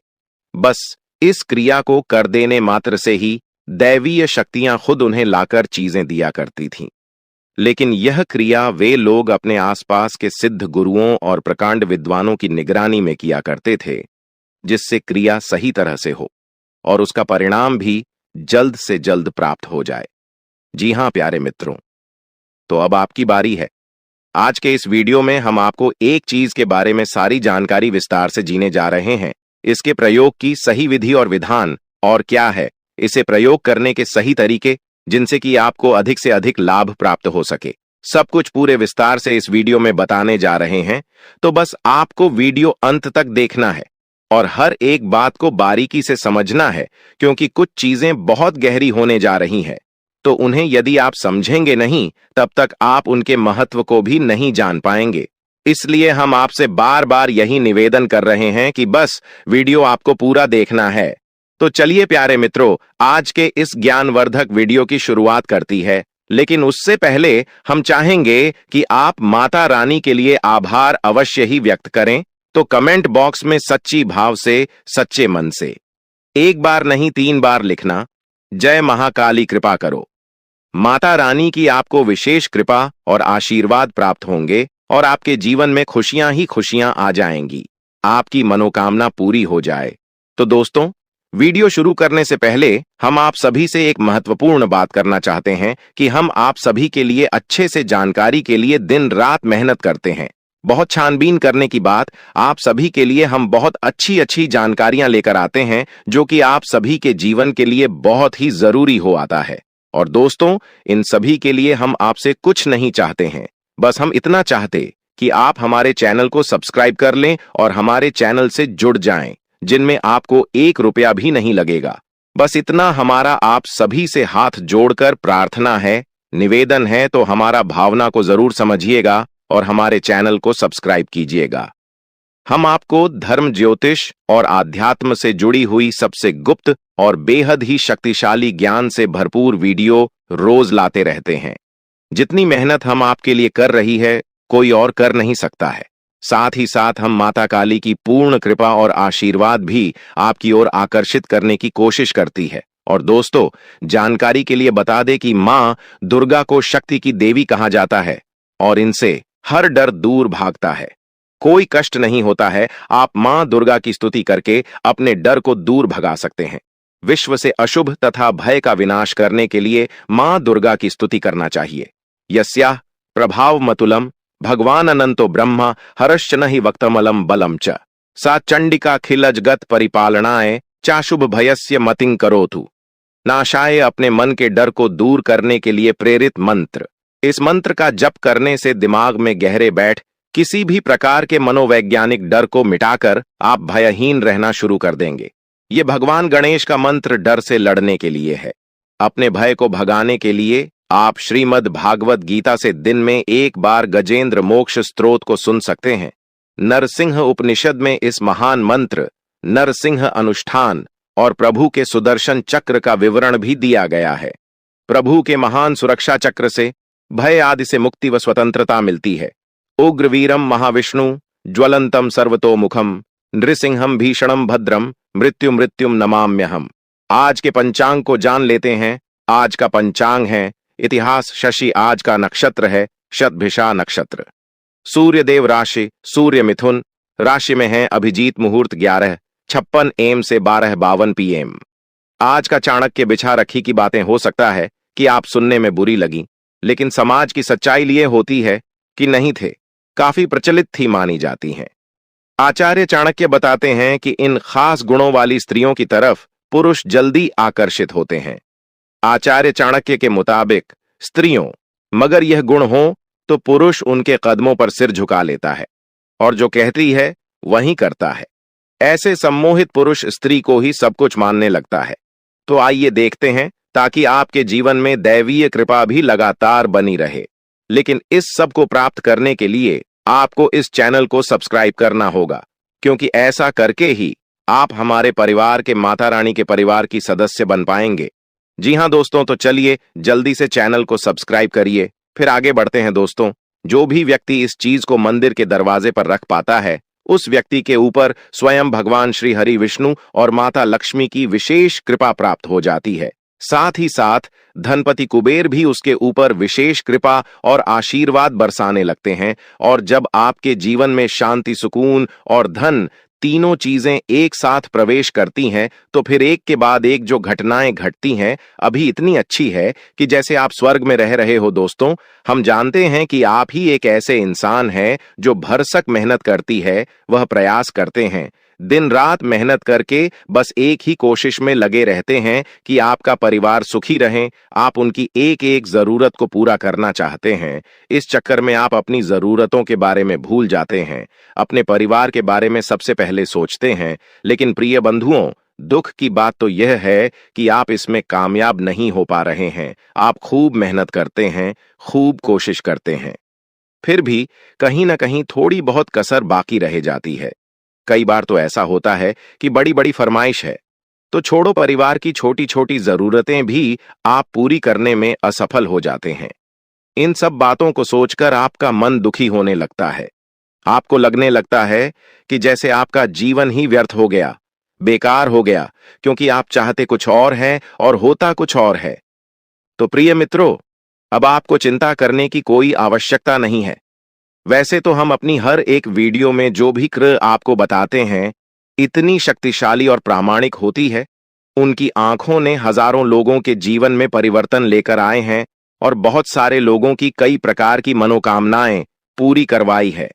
बस इस क्रिया को कर देने मात्र से ही दैवीय शक्तियां खुद उन्हें लाकर चीजें दिया करती थीं। लेकिन यह क्रिया वे लोग अपने आसपास के सिद्ध गुरुओं और प्रकांड विद्वानों की निगरानी में किया करते थे, जिससे क्रिया सही तरह से हो और उसका परिणाम भी जल्द से जल्द प्राप्त हो जाए। जी हां प्यारे मित्रों, तो अब आपकी बारी है। आज के इस वीडियो में हम आपको एक चीज के बारे में सारी जानकारी विस्तार से जीने जा रहे हैं। इसके प्रयोग की सही विधि और विधान और क्या है, इसे प्रयोग करने के सही तरीके, जिनसे कि आपको अधिक से अधिक लाभ प्राप्त हो सके, सब कुछ पूरे विस्तार से इस वीडियो में बताने जा रहे हैं। तो बस आपको वीडियो अंत तक देखना है और हर एक बात को बारीकी से समझना है, क्योंकि कुछ चीजें बहुत गहरी होने जा रही हैं। तो उन्हें यदि आप समझेंगे नहीं, तब तक आप उनके महत्व को भी नहीं जान पाएंगे। इसलिए हम आपसे बार बार यही निवेदन कर रहे हैं कि बस वीडियो आपको पूरा देखना है। तो चलिए प्यारे मित्रों, आज के इस ज्ञानवर्धक वीडियो की शुरुआत करती है। लेकिन उससे पहले हम चाहेंगे कि आप माता रानी के लिए आभार अवश्य ही व्यक्त करें। तो कमेंट बॉक्स में सच्ची भाव से, सच्चे मन से एक बार नहीं 3 बार लिखना, जय महाकाली कृपा करो। माता रानी की आपको विशेष कृपा और आशीर्वाद प्राप्त होंगे और आपके जीवन में खुशियां ही खुशियां आ जाएंगी, आपकी मनोकामना पूरी हो जाए। तो दोस्तों, वीडियो शुरू करने से पहले हम आप सभी से एक महत्वपूर्ण बात करना चाहते हैं कि हम आप सभी के लिए अच्छे से जानकारी के लिए दिन रात मेहनत करते हैं। बहुत छानबीन करने की बात, आप सभी के लिए हम बहुत अच्छी अच्छी जानकारियां लेकर आते हैं, जो कि आप सभी के जीवन के लिए बहुत ही जरूरी हो आता है। और दोस्तों, इन सभी के लिए हम आपसे कुछ नहीं चाहते हैं, बस हम इतना चाहते कि आप हमारे चैनल को सब्सक्राइब कर लें और हमारे चैनल से जुड़ जाएं, जिनमें आपको 1 रुपया भी नहीं लगेगा। बस इतना हमारा आप सभी से हाथ जोड़कर प्रार्थना है, निवेदन है। तो हमारा भावना को जरूर समझिएगा और हमारे चैनल को सब्सक्राइब कीजिएगा। हम आपको धर्म, ज्योतिष और आध्यात्म से जुड़ी हुई सबसे गुप्त और बेहद ही शक्तिशाली ज्ञान से भरपूर वीडियो रोज लाते रहते हैं। जितनी मेहनत हम आपके लिए कर रही है, कोई और कर नहीं सकता है। साथ ही साथ हम माता काली की पूर्ण कृपा और आशीर्वाद भी आपकी ओर आकर्षित करने की कोशिश करती है। और दोस्तों, जानकारी के लिए बता दें कि मां दुर्गा को शक्ति की देवी कहा जाता है और इनसे हर डर दूर भागता है। कोई कष्ट नहीं होता है। आप मां दुर्गा की स्तुति करके अपने डर को दूर भगा सकते हैं। विश्व से अशुभ तथा भय का विनाश करने के लिए मां दुर्गा की स्तुति करना चाहिए। यस्याः प्रभाव मतुलम भगवान अनंतो ब्रह्मा हरश्च नहि वक्तमलम बलम च सा चंडिका खिलजगत परिपालनाय चाशुभ भयस्य मतिं करोतु। नाशाय अपने मन के डर को दूर करने के लिए प्रेरित मंत्र। इस मंत्र का जप करने से दिमाग में गहरे बैठ किसी भी प्रकार के मनोवैज्ञानिक डर को मिटाकर आप भयहीन रहना शुरू कर देंगे। ये भगवान गणेश का मंत्र डर से लड़ने के लिए है। अपने भय को भगाने के लिए आप श्रीमद् भागवत गीता से दिन में 1 बार गजेंद्र मोक्ष स्तोत्र को सुन सकते हैं। नरसिंह उपनिषद में इस महान मंत्र, नरसिंह अनुष्ठान और प्रभु के सुदर्शन चक्र का विवरण भी दिया गया है। प्रभु के महान सुरक्षा चक्र से भय आदि से मुक्ति व स्वतंत्रता मिलती है। उग्र वीरम महाविष्णु ज्वलंतम सर्वतोमुखम नृसिंहम भीषणम भद्रम मृत्युम नमाम्यहम। आज के पंचांग को जान लेते हैं। आज का पंचांग है इतिहास शशि, आज का नक्षत्र है शतभिषा नक्षत्र। सूर्यदेव राशि सूर्य मिथुन राशि में है। अभिजीत मुहूर्त 11:56 AM से 12:52 PM। आज का चाणक्य बिछा रखी की बातें हो सकता है कि आप सुनने में बुरी लगी, लेकिन समाज की सच्चाई लिए होती है कि नहीं थे, काफी प्रचलित थी मानी जाती हैं। आचार्य चाणक्य बताते हैं कि इन खास गुणों वाली स्त्रियों की तरफ पुरुष जल्दी आकर्षित होते हैं। आचार्य चाणक्य के मुताबिक स्त्रियों, मगर यह गुण हो तो पुरुष उनके कदमों पर सिर झुका लेता है और जो कहती है वही करता है। ऐसे सम्मोहित पुरुष स्त्री को ही सब कुछ मानने लगता है। तो आइए देखते हैं, ताकि आपके जीवन में दैवीय कृपा भी लगातार बनी रहे। लेकिन इस सब को प्राप्त करने के लिए आपको इस चैनल को सब्सक्राइब करना होगा, क्योंकि ऐसा करके ही आप हमारे परिवार के माता रानी के परिवार की सदस्य बन पाएंगे। जी हां दोस्तों, तो चलिए जल्दी से चैनल को सब्सक्राइब करिए, फिर आगे बढ़ते हैं दोस्तों। जो भी व्यक्ति इस चीज को मंदिर के दरवाजे पर रख पाता है, उस व्यक्ति के ऊपर स्वयं भगवान श्री हरि विष्णु और माता लक्ष्मी की विशेष कृपा प्राप्त हो जाती है। साथ ही साथ धनपति कुबेर भी उसके ऊपर विशेष कृपा और आशीर्वाद बरसाने लगते हैं। और जब आपके जीवन में शांति, सुकून और धन तीनों चीजें एक साथ प्रवेश करती हैं, तो फिर एक के बाद एक जो घटनाएं घटती हैं, अभी इतनी अच्छी है कि जैसे आप स्वर्ग में रह रहे हो। दोस्तों, हम जानते हैं कि आप ही एक ऐसे इंसान हैं जो भरसक मेहनत करती है, वह प्रयास करते हैं, दिन रात मेहनत करके बस एक ही कोशिश में लगे रहते हैं कि आपका परिवार सुखी रहे। आप उनकी एक एक जरूरत को पूरा करना चाहते हैं। इस चक्कर में आप अपनी जरूरतों के बारे में भूल जाते हैं, अपने परिवार के बारे में सबसे पहले सोचते हैं। लेकिन प्रिय बंधुओं, दुख की बात तो यह है कि आप इसमें कामयाब नहीं हो पा रहे हैं। आप खूब मेहनत करते हैं, खूब कोशिश करते हैं, फिर भी कहीं ना कहीं थोड़ी बहुत कसर बाकी रह जाती है। कई बार तो ऐसा होता है कि बड़ी बड़ी फरमाइश है, तो छोड़ो, परिवार की छोटी छोटी जरूरतें भी आप पूरी करने में असफल हो जाते हैं। इन सब बातों को सोचकर आपका मन दुखी होने लगता है। आपको लगने लगता है कि जैसे आपका जीवन ही व्यर्थ हो गया, बेकार हो गया, क्योंकि आप चाहते कुछ और हैं और होता कुछ और है। तो प्रिय मित्रों, अब आपको चिंता करने की कोई आवश्यकता नहीं है। वैसे तो हम अपनी हर एक वीडियो में जो भी क्र आपको बताते हैं, इतनी शक्तिशाली और प्रामाणिक होती है। उनकी आंखों ने हजारों लोगों के जीवन में परिवर्तन लेकर आए हैं और बहुत सारे लोगों की कई प्रकार की मनोकामनाएं पूरी करवाई है।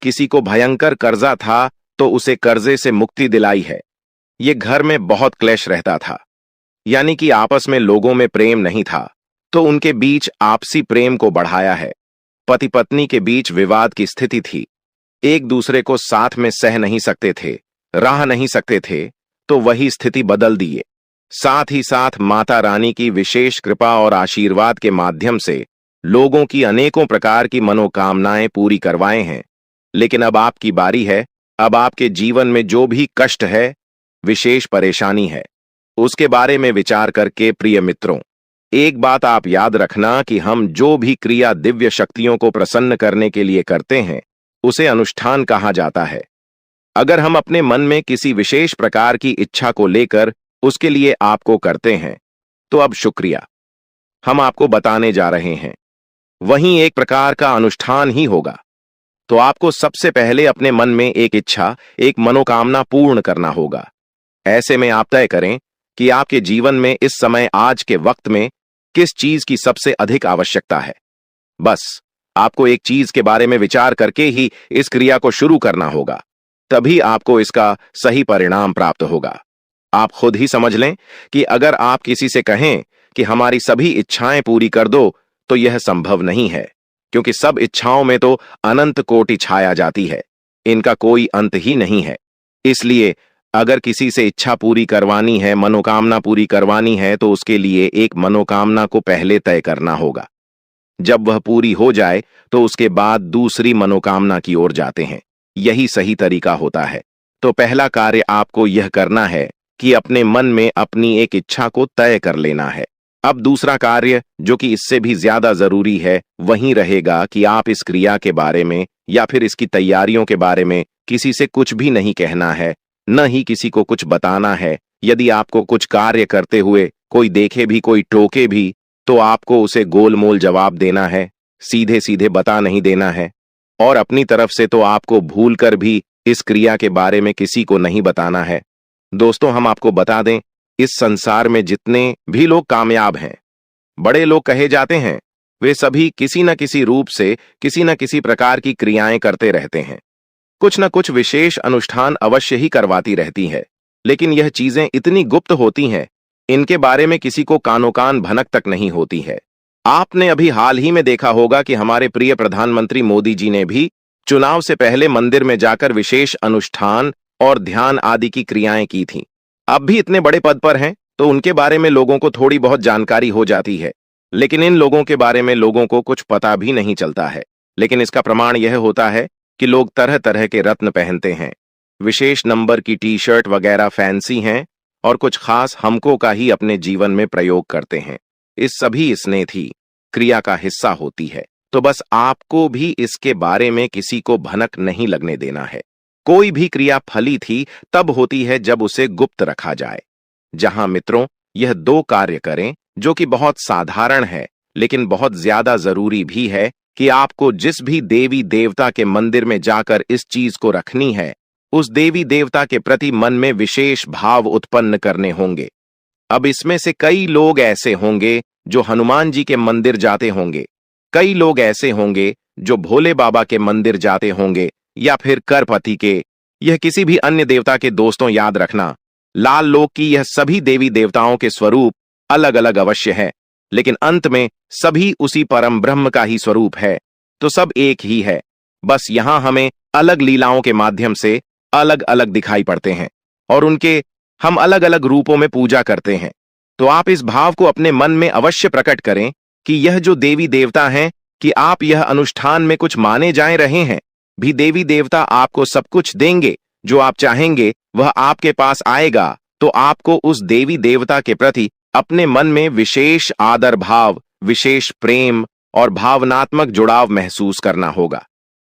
किसी को भयंकर कर्जा था तो उसे कर्जे से मुक्ति दिलाई है। ये घर में बहुत क्लेश रहता था, यानी कि आपस में लोगों में प्रेम नहीं था, तो उनके बीच आपसी प्रेम को बढ़ाया है। पति पत्नी के बीच विवाद की स्थिति थी, एक दूसरे को साथ में सह नहीं सकते थे, रह नहीं सकते थे, तो वही स्थिति बदल दिए। साथ ही साथ माता रानी की विशेष कृपा और आशीर्वाद के माध्यम से लोगों की अनेकों प्रकार की मनोकामनाएं पूरी करवाए हैं। लेकिन अब आपकी बारी है। अब आपके जीवन में जो भी कष्ट है, विशेष परेशानी है, उसके बारे में विचार करके प्रिय मित्रों, एक बात आप याद रखना कि हम जो भी क्रिया दिव्य शक्तियों को प्रसन्न करने के लिए करते हैं, उसे अनुष्ठान कहा जाता है। अगर हम अपने मन में किसी विशेष प्रकार की इच्छा को लेकर उसके लिए आपको करते हैं, तो अब शुक्रिया, हम आपको बताने जा रहे हैं, वहीं एक प्रकार का अनुष्ठान ही होगा। तो आपको सबसे पहले अपने मन में एक इच्छा, एक मनोकामना पूर्ण करना होगा। ऐसे में आप तय करें कि आपके जीवन में इस समय, आज के वक्त में, किस चीज की सबसे अधिक आवश्यकता है। बस आपको एक चीज के बारे में विचार करके ही इस क्रिया को शुरू करना होगा, तभी आपको इसका सही परिणाम प्राप्त होगा। आप खुद ही समझ लें कि अगर आप किसी से कहें कि हमारी सभी इच्छाएं पूरी कर दो, तो यह संभव नहीं है, क्योंकि सब इच्छाओं में तो अनंत कोटि छाया जाती है, इनका कोई अंत ही नहीं है। इसलिए अगर किसी से इच्छा पूरी करवानी है, मनोकामना पूरी करवानी है, तो उसके लिए एक मनोकामना को पहले तय करना होगा। जब वह पूरी हो जाए तो उसके बाद दूसरी मनोकामना की ओर जाते हैं। यही सही तरीका होता है। तो पहला कार्य आपको यह करना है कि अपने मन में अपनी एक इच्छा को तय कर लेना है। अब दूसरा कार्य, जो कि इससे भी ज्यादा जरूरी है, वही रहेगा कि आप इस क्रिया के बारे में या फिर इसकी तैयारियों के बारे में किसी से कुछ भी नहीं कहना है, न ही किसी को कुछ बताना है। यदि आपको कुछ कार्य करते हुए कोई देखे भी, कोई टोके भी, तो आपको उसे गोलमोल जवाब देना है, सीधे सीधे बता नहीं देना है। और अपनी तरफ से तो आपको भूलकर भी इस क्रिया के बारे में किसी को नहीं बताना है। दोस्तों, हम आपको बता दें, इस संसार में जितने भी लोग कामयाब हैं, बड़े लोग कहे जाते हैं, वे सभी किसी न किसी रूप से किसी न किसी प्रकार की क्रियाएं करते रहते हैं। कुछ न कुछ विशेष अनुष्ठान अवश्य ही करवाती रहती है, लेकिन यह चीजें इतनी गुप्त होती हैं, इनके बारे में किसी को कानो कान भनक तक नहीं होती है। आपने अभी हाल ही में देखा होगा कि हमारे प्रिय प्रधानमंत्री मोदी जी ने भी चुनाव से पहले मंदिर में जाकर विशेष अनुष्ठान और ध्यान आदि की क्रियाएं की थीं। अब भी इतने बड़े पद पर हैं, तो उनके बारे में लोगों को थोड़ी बहुत जानकारी हो जाती है, लेकिन इन लोगों के बारे में लोगों को कुछ पता भी नहीं चलता है। लेकिन इसका प्रमाण यह होता है कि लोग तरह तरह के रत्न पहनते हैं, विशेष नंबर की टी शर्ट वगैरह फैंसी हैं और कुछ खास हमको का ही अपने जीवन में प्रयोग करते हैं। इस सभी स्नेह थी क्रिया का हिस्सा होती है। तो बस आपको भी इसके बारे में किसी को भनक नहीं लगने देना है। कोई भी क्रिया फली थी तब होती है जब उसे गुप्त रखा जाए। जहां मित्रों यह दो कार्य करें जो कि बहुत साधारण है लेकिन बहुत ज्यादा जरूरी भी है कि आपको जिस भी देवी देवता के मंदिर में जाकर इस चीज को रखनी है, उस देवी देवता के प्रति मन में विशेष भाव उत्पन्न करने होंगे। अब इसमें से कई लोग ऐसे होंगे जो हनुमान जी के मंदिर जाते होंगे, कई लोग ऐसे होंगे जो भोले बाबा के मंदिर जाते होंगे या फिर करपति के, यह किसी भी अन्य देवता के। दोस्तों याद रखना, लाल लोक की यह सभी देवी देवताओं के स्वरूप अलग अलग अवश्य है, लेकिन अंत में सभी उसी परम ब्रह्म का ही स्वरूप है। तो सब एक ही है, बस यहां हमें अलग लीलाओं के माध्यम से अलग अलग दिखाई पड़ते हैं और उनके हम अलग अलग रूपों में पूजा करते हैं। तो आप इस भाव को अपने मन में अवश्य प्रकट करें कि यह जो देवी देवता हैं, कि आप यह अनुष्ठान में कुछ माने जाए रहे हैं, भी देवी देवता आपको सब कुछ देंगे। जो आप चाहेंगे वह आपके पास आएगा। तो आपको उस देवी देवता के प्रति अपने मन में विशेष आदर भाव, विशेष प्रेम और भावनात्मक जुड़ाव महसूस करना होगा।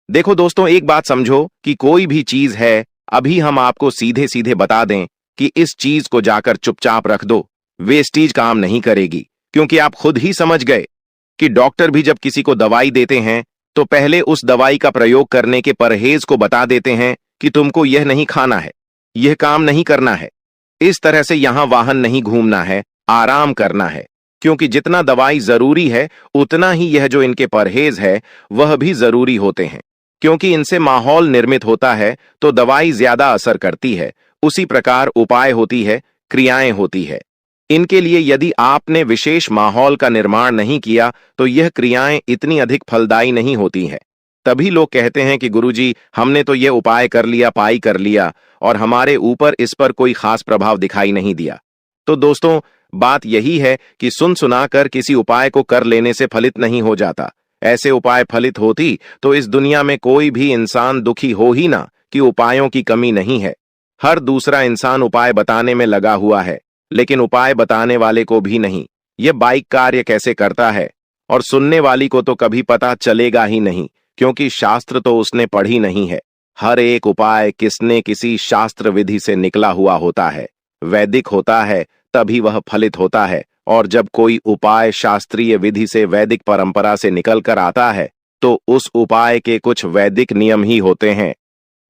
देखो दोस्तों, एक बात समझो कि कोई भी चीज है, अभी हम आपको सीधे सीधे बता दें कि इस चीज को जाकर चुपचाप रख दो, वेस्टीज काम नहीं करेगी। क्योंकि आप खुद ही समझ गए कि डॉक्टर भी जब किसी को दवाई देते हैं तो पहले उस दवाई का प्रयोग करने के परहेज को बता देते हैं कि तुमको यह नहीं खाना है, यह काम नहीं करना है, इस तरह से यहां वाहन नहीं घूमना है, आराम करना है। क्योंकि जितना दवाई जरूरी है उतना ही यह जो इनके परहेज है वह भी जरूरी होते हैं। क्योंकि इनसे माहौल निर्मित होता है तो दवाई ज्यादा असर करती है। उसी प्रकार उपाय होती है, क्रियाएं होती है। इनके लिए यदि आपने विशेष माहौल का निर्माण नहीं किया तो यह क्रियाएं इतनी अधिक फलदायी नहीं होती हैं। तभी लोग कहते हैं कि गुरुजी हमने तो यह उपाय कर लिया, पाई कर लिया और हमारे ऊपर इस पर कोई खास प्रभाव दिखाई नहीं दिया। तो दोस्तों बात यही है कि सुन सुनाकर किसी उपाय को कर लेने से फलित नहीं हो जाता। ऐसे उपाय फलित होती तो इस दुनिया में कोई भी इंसान दुखी हो ही ना कि उपायों की कमी नहीं है। हर दूसरा इंसान उपाय बताने में लगा हुआ है, लेकिन उपाय बताने वाले को भी नहीं यह बाइक कार्य कैसे करता है, और सुनने वाली को तो कभी पता चलेगा ही नहीं, क्योंकि शास्त्र तो उसने पढ़ी नहीं है। हर एक उपाय किसने किसी शास्त्र विधि से निकला हुआ होता है, वैदिक होता है, तभी वह फलित होता है। और जब कोई उपाय शास्त्रीय विधि से वैदिक परंपरा से निकल कर आता है तो उस उपाय के कुछ वैदिक नियम ही होते हैं।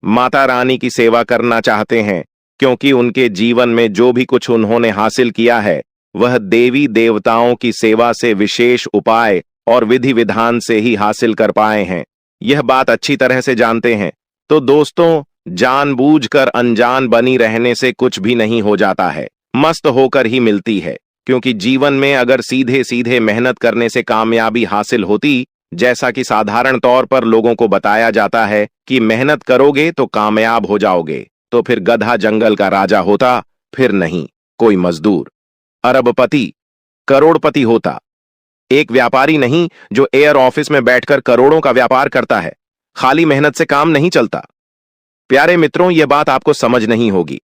माता रानी की सेवा करना चाहते हैं क्योंकि उनके जीवन में जो भी कुछ उन्होंने हासिल किया है वह देवी देवताओं की सेवा से विशेष उपाय और विधि विधान से ही हासिल कर पाए हैं। यह बात अच्छी तरह से जानते हैं। तो दोस्तों जानबूझकर अनजान बनी रहने से कुछ भी नहीं हो जाता है, मस्त होकर ही मिलती है। क्योंकि जीवन में अगर सीधे सीधे मेहनत करने से कामयाबी हासिल होती, जैसा कि साधारण तौर पर लोगों को बताया जाता है कि मेहनत करोगे तो कामयाब हो जाओगे, तो फिर गधा जंगल का राजा होता, फिर नहीं कोई मजदूर अरबपति करोड़पति होता। एक व्यापारी नहीं जो एयर ऑफिस में बैठकर करोड़ों का व्यापार करता है। खाली मेहनत से काम नहीं चलता। प्यारे मित्रों, यह बात आपको समझ नहीं होगी।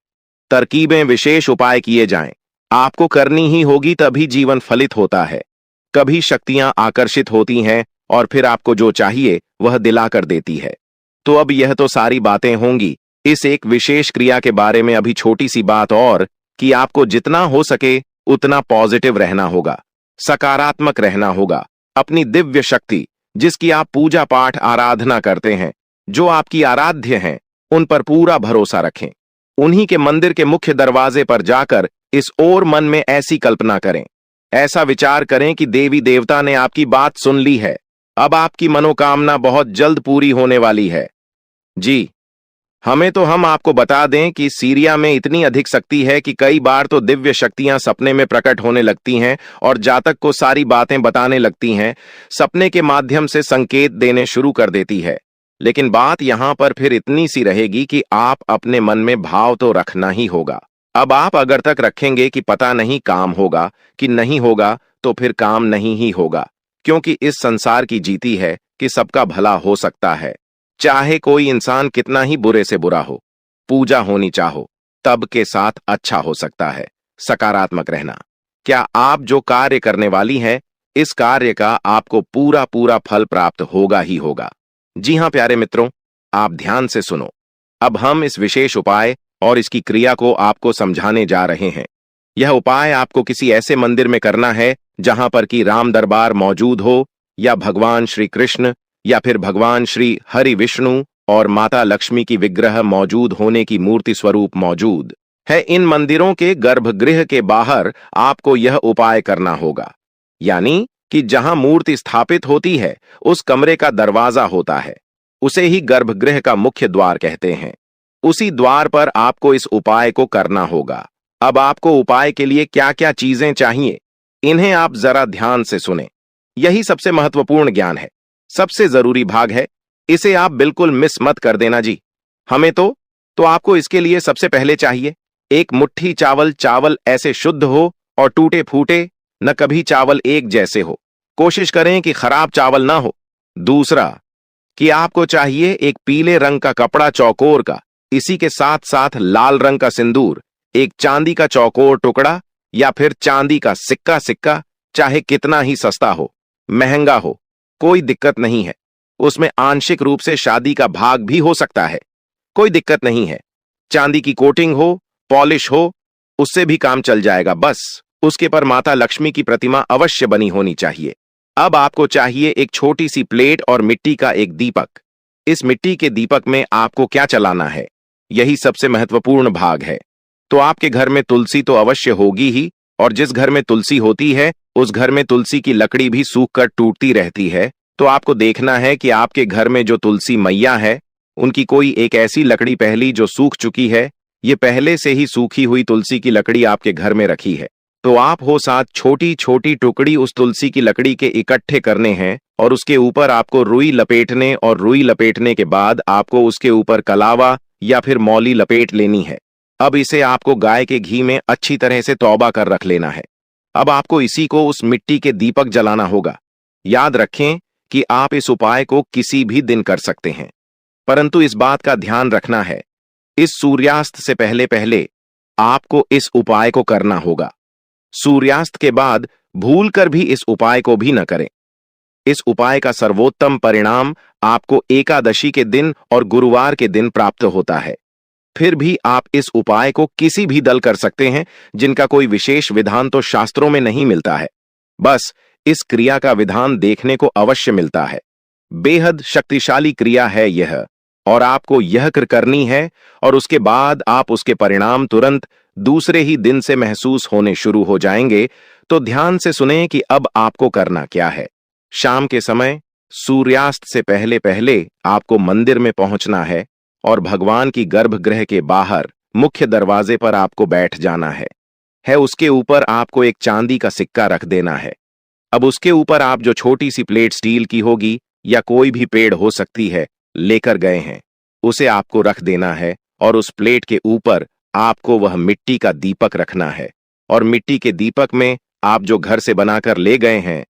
तरकीबें, विशेष उपाय किए जाएं, आपको करनी ही होगी, तभी जीवन फलित होता है। कभी शक्तियां आकर्षित होती हैं और फिर आपको जो चाहिए वह दिलाकर देती है। तो अब यह तो सारी बातें होंगी इस एक विशेष क्रिया के बारे में। अभी छोटी सी बात और, कि आपको जितना हो सके उतना पॉजिटिव रहना होगा, सकारात्मक रहना होगा। अपनी दिव्य शक्ति जिसकी आप पूजा पाठ आराधना करते हैं, जो आपकी आराध्य हैं, उन पर पूरा भरोसा रखें। उन्हीं के मंदिर के मुख्य दरवाजे पर जाकर इस ओर मन में ऐसी कल्पना करें, ऐसा विचार करें कि देवी देवता ने आपकी बात सुन ली है, अब आपकी मनोकामना बहुत जल्द पूरी होने वाली है। जी हम आपको बता दें कि सीरिया में इतनी अधिक शक्ति है कि कई बार तो दिव्य शक्तियां सपने में प्रकट होने लगती हैं और जातक को सारी बातें बताने लगती हैं, सपने के माध्यम से संकेत देने शुरू कर देती है। लेकिन बात यहां पर फिर इतनी सी रहेगी कि आप अपने मन में भाव तो रखना ही होगा। अब आप अगर तक रखेंगे कि पता नहीं काम होगा कि नहीं होगा, तो फिर काम नहीं ही होगा। क्योंकि इस संसार की जीती है कि सबका भला हो सकता है। चाहे कोई इंसान कितना ही बुरे से बुरा हो, पूजा होनी चाहो तब के साथ अच्छा हो सकता है। सकारात्मक रहना। क्या आप जो कार्य करने वाली है, इस कार्य का आपको पूरा पूरा फल प्राप्त होगा ही होगा। जी हां प्यारे मित्रों, आप ध्यान से सुनो। अब हम इस विशेष उपाय और इसकी क्रिया को आपको समझाने जा रहे हैं। यह उपाय आपको किसी ऐसे मंदिर में करना है जहां पर कि राम दरबार मौजूद हो, या भगवान श्री कृष्ण, या फिर भगवान श्री हरि विष्णु और माता लक्ष्मी की विग्रह मौजूद होने की मूर्ति स्वरूप मौजूद है। इन मंदिरों के गर्भगृह के बाहर आपको यह उपाय करना होगा। यानी कि जहां मूर्ति स्थापित होती है, उस कमरे का दरवाजा होता है, उसे ही गर्भगृह का मुख्य द्वार कहते हैं। उसी द्वार पर आपको इस उपाय को करना होगा। अब आपको उपाय के लिए क्या क्या चीजें चाहिए, इन्हें आप जरा ध्यान से सुने। यही सबसे महत्वपूर्ण ज्ञान है, सबसे जरूरी भाग है। इसे आप बिल्कुल मिस मत कर देना जी। हमें तो आपको इसके लिए सबसे पहले चाहिए एक मुट्ठी चावल। चावल ऐसे शुद्ध हो और टूटे फूटे न, कभी चावल एक जैसे हो। कोशिश करें कि खराब चावल ना हो। दूसरा कि आपको चाहिए एक पीले रंग का कपड़ा चौकोर का, इसी के साथ साथ लाल रंग का सिंदूर, एक चांदी का चौकोर टुकड़ा या फिर चांदी का सिक्का, चाहे कितना ही सस्ता हो, महंगा हो, कोई दिक्कत नहीं है। उसमें आंशिक रूप से शादी का भाग भी हो सकता है, कोई दिक्कत नहीं है। चांदी की कोटिंग हो, पॉलिश हो, उससे भी काम चल जाएगा। बस उसके पर माता लक्ष्मी की प्रतिमा अवश्य बनी होनी चाहिए। अब आपको चाहिए एक छोटी सी प्लेट और मिट्टी का एक दीपक। इस मिट्टी के दीपक में आपको क्या चलाना है, यही सबसे महत्वपूर्ण भाग है। तो आपके घर में तुलसी तो अवश्य होगी ही, और जिस घर में तुलसी होती है उस घर में तुलसी की लकड़ी भी सूख कर टूटती रहती है। तो आपको देखना है कि आपके घर में जो तुलसी मैया है, उनकी कोई एक ऐसी लकड़ी पहली जो सूख चुकी है। ये पहले से ही सूखी हुई तुलसी की लकड़ी आपके घर में रखी है, तो आप हो 7 छोटी छोटी टुकड़ी उस तुलसी की लकड़ी के इकट्ठे करने हैं, और उसके ऊपर आपको रुई लपेटने, और रुई लपेटने के बाद आपको उसके ऊपर कलावा या फिर मौली लपेट लेनी है। अब इसे आपको गाय के घी में अच्छी तरह से तौबा कर रख लेना है। अब आपको इसी को उस मिट्टी के दीपक जलाना होगा। याद रखें कि आप इस उपाय को किसी भी दिन कर सकते हैं, परंतु इस बात का ध्यान रखना है, इस सूर्यास्त से पहले पहले आपको इस उपाय को करना होगा। सूर्यास्त के बाद भूलकर भी इस उपाय को भी न करें। इस उपाय का सर्वोत्तम परिणाम आपको एकादशी के दिन और गुरुवार के दिन प्राप्त होता है। फिर भी आप इस उपाय को किसी भी दल कर सकते हैं, जिनका कोई विशेष विधान तो शास्त्रों में नहीं मिलता है। बस इस क्रिया का विधान देखने को अवश्य मिलता है। बेहद शक्तिशाली क्रिया है यह, और आपको यह करनी है, और उसके बाद आप उसके परिणाम तुरंत दूसरे ही दिन से महसूस होने शुरू हो जाएंगे। तो ध्यान से सुनें कि अब आपको करना क्या है। शाम के समय सूर्यास्त से पहले पहले आपको मंदिर में पहुंचना है, और भगवान की गर्भगृह के बाहर मुख्य दरवाजे पर आपको बैठ जाना है। उसके ऊपर आपको एक चांदी का सिक्का रख देना है। अब उसके ऊपर आप जो छोटी सी प्लेट स्टील की होगी या कोई भी पेड़ हो सकती है लेकर गए हैं, उसे आपको रख देना है, और उस प्लेट के ऊपर आपको वह मिट्टी का दीपक रखना है। और मिट्टी के दीपक में आप जो घर से बनाकर ले गए हैं,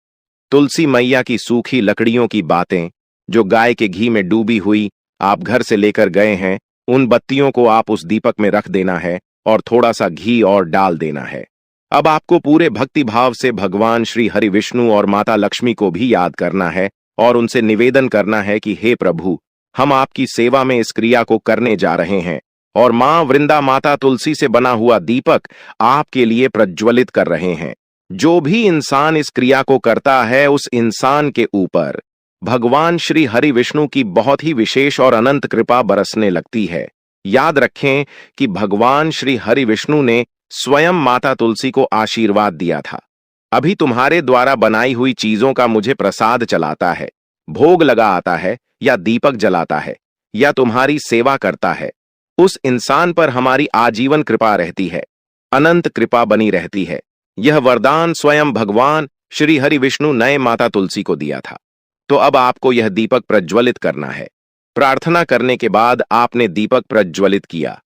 तुलसी मैया की सूखी लकड़ियों की बातें जो गाय के घी में डूबी हुई आप घर से लेकर गए हैं, उन बत्तियों को आप उस दीपक में रख देना है, और थोड़ा सा घी और डाल देना है। अब आपको पूरे भक्ति भाव से भगवान श्री हरि विष्णु और माता लक्ष्मी को भी याद करना है, और उनसे निवेदन करना है कि हे प्रभु, हम आपकी सेवा में इस क्रिया को करने जा रहे हैं, और मां वृंदा माता तुलसी से बना हुआ दीपक आपके लिए प्रज्वलित कर रहे हैं। जो भी इंसान इस क्रिया को करता है, उस इंसान के ऊपर भगवान श्री हरि विष्णु की बहुत ही विशेष और अनंत कृपा बरसने लगती है। याद रखें कि भगवान श्री हरि विष्णु ने स्वयं माता तुलसी को आशीर्वाद दिया था, अभी तुम्हारे द्वारा बनाई हुई चीजों का मुझे प्रसाद चलाता है, भोग लगा आता है, या दीपक जलाता है, या तुम्हारी सेवा करता है, उस इंसान पर हमारी आजीवन कृपा रहती है, अनंत कृपा बनी रहती है। यह वरदान स्वयं भगवान श्री हरि विष्णु ने माता तुलसी को दिया था। तो अब आपको यह दीपक प्रज्वलित करना है। प्रार्थना करने के बाद आपने दीपक प्रज्वलित किया।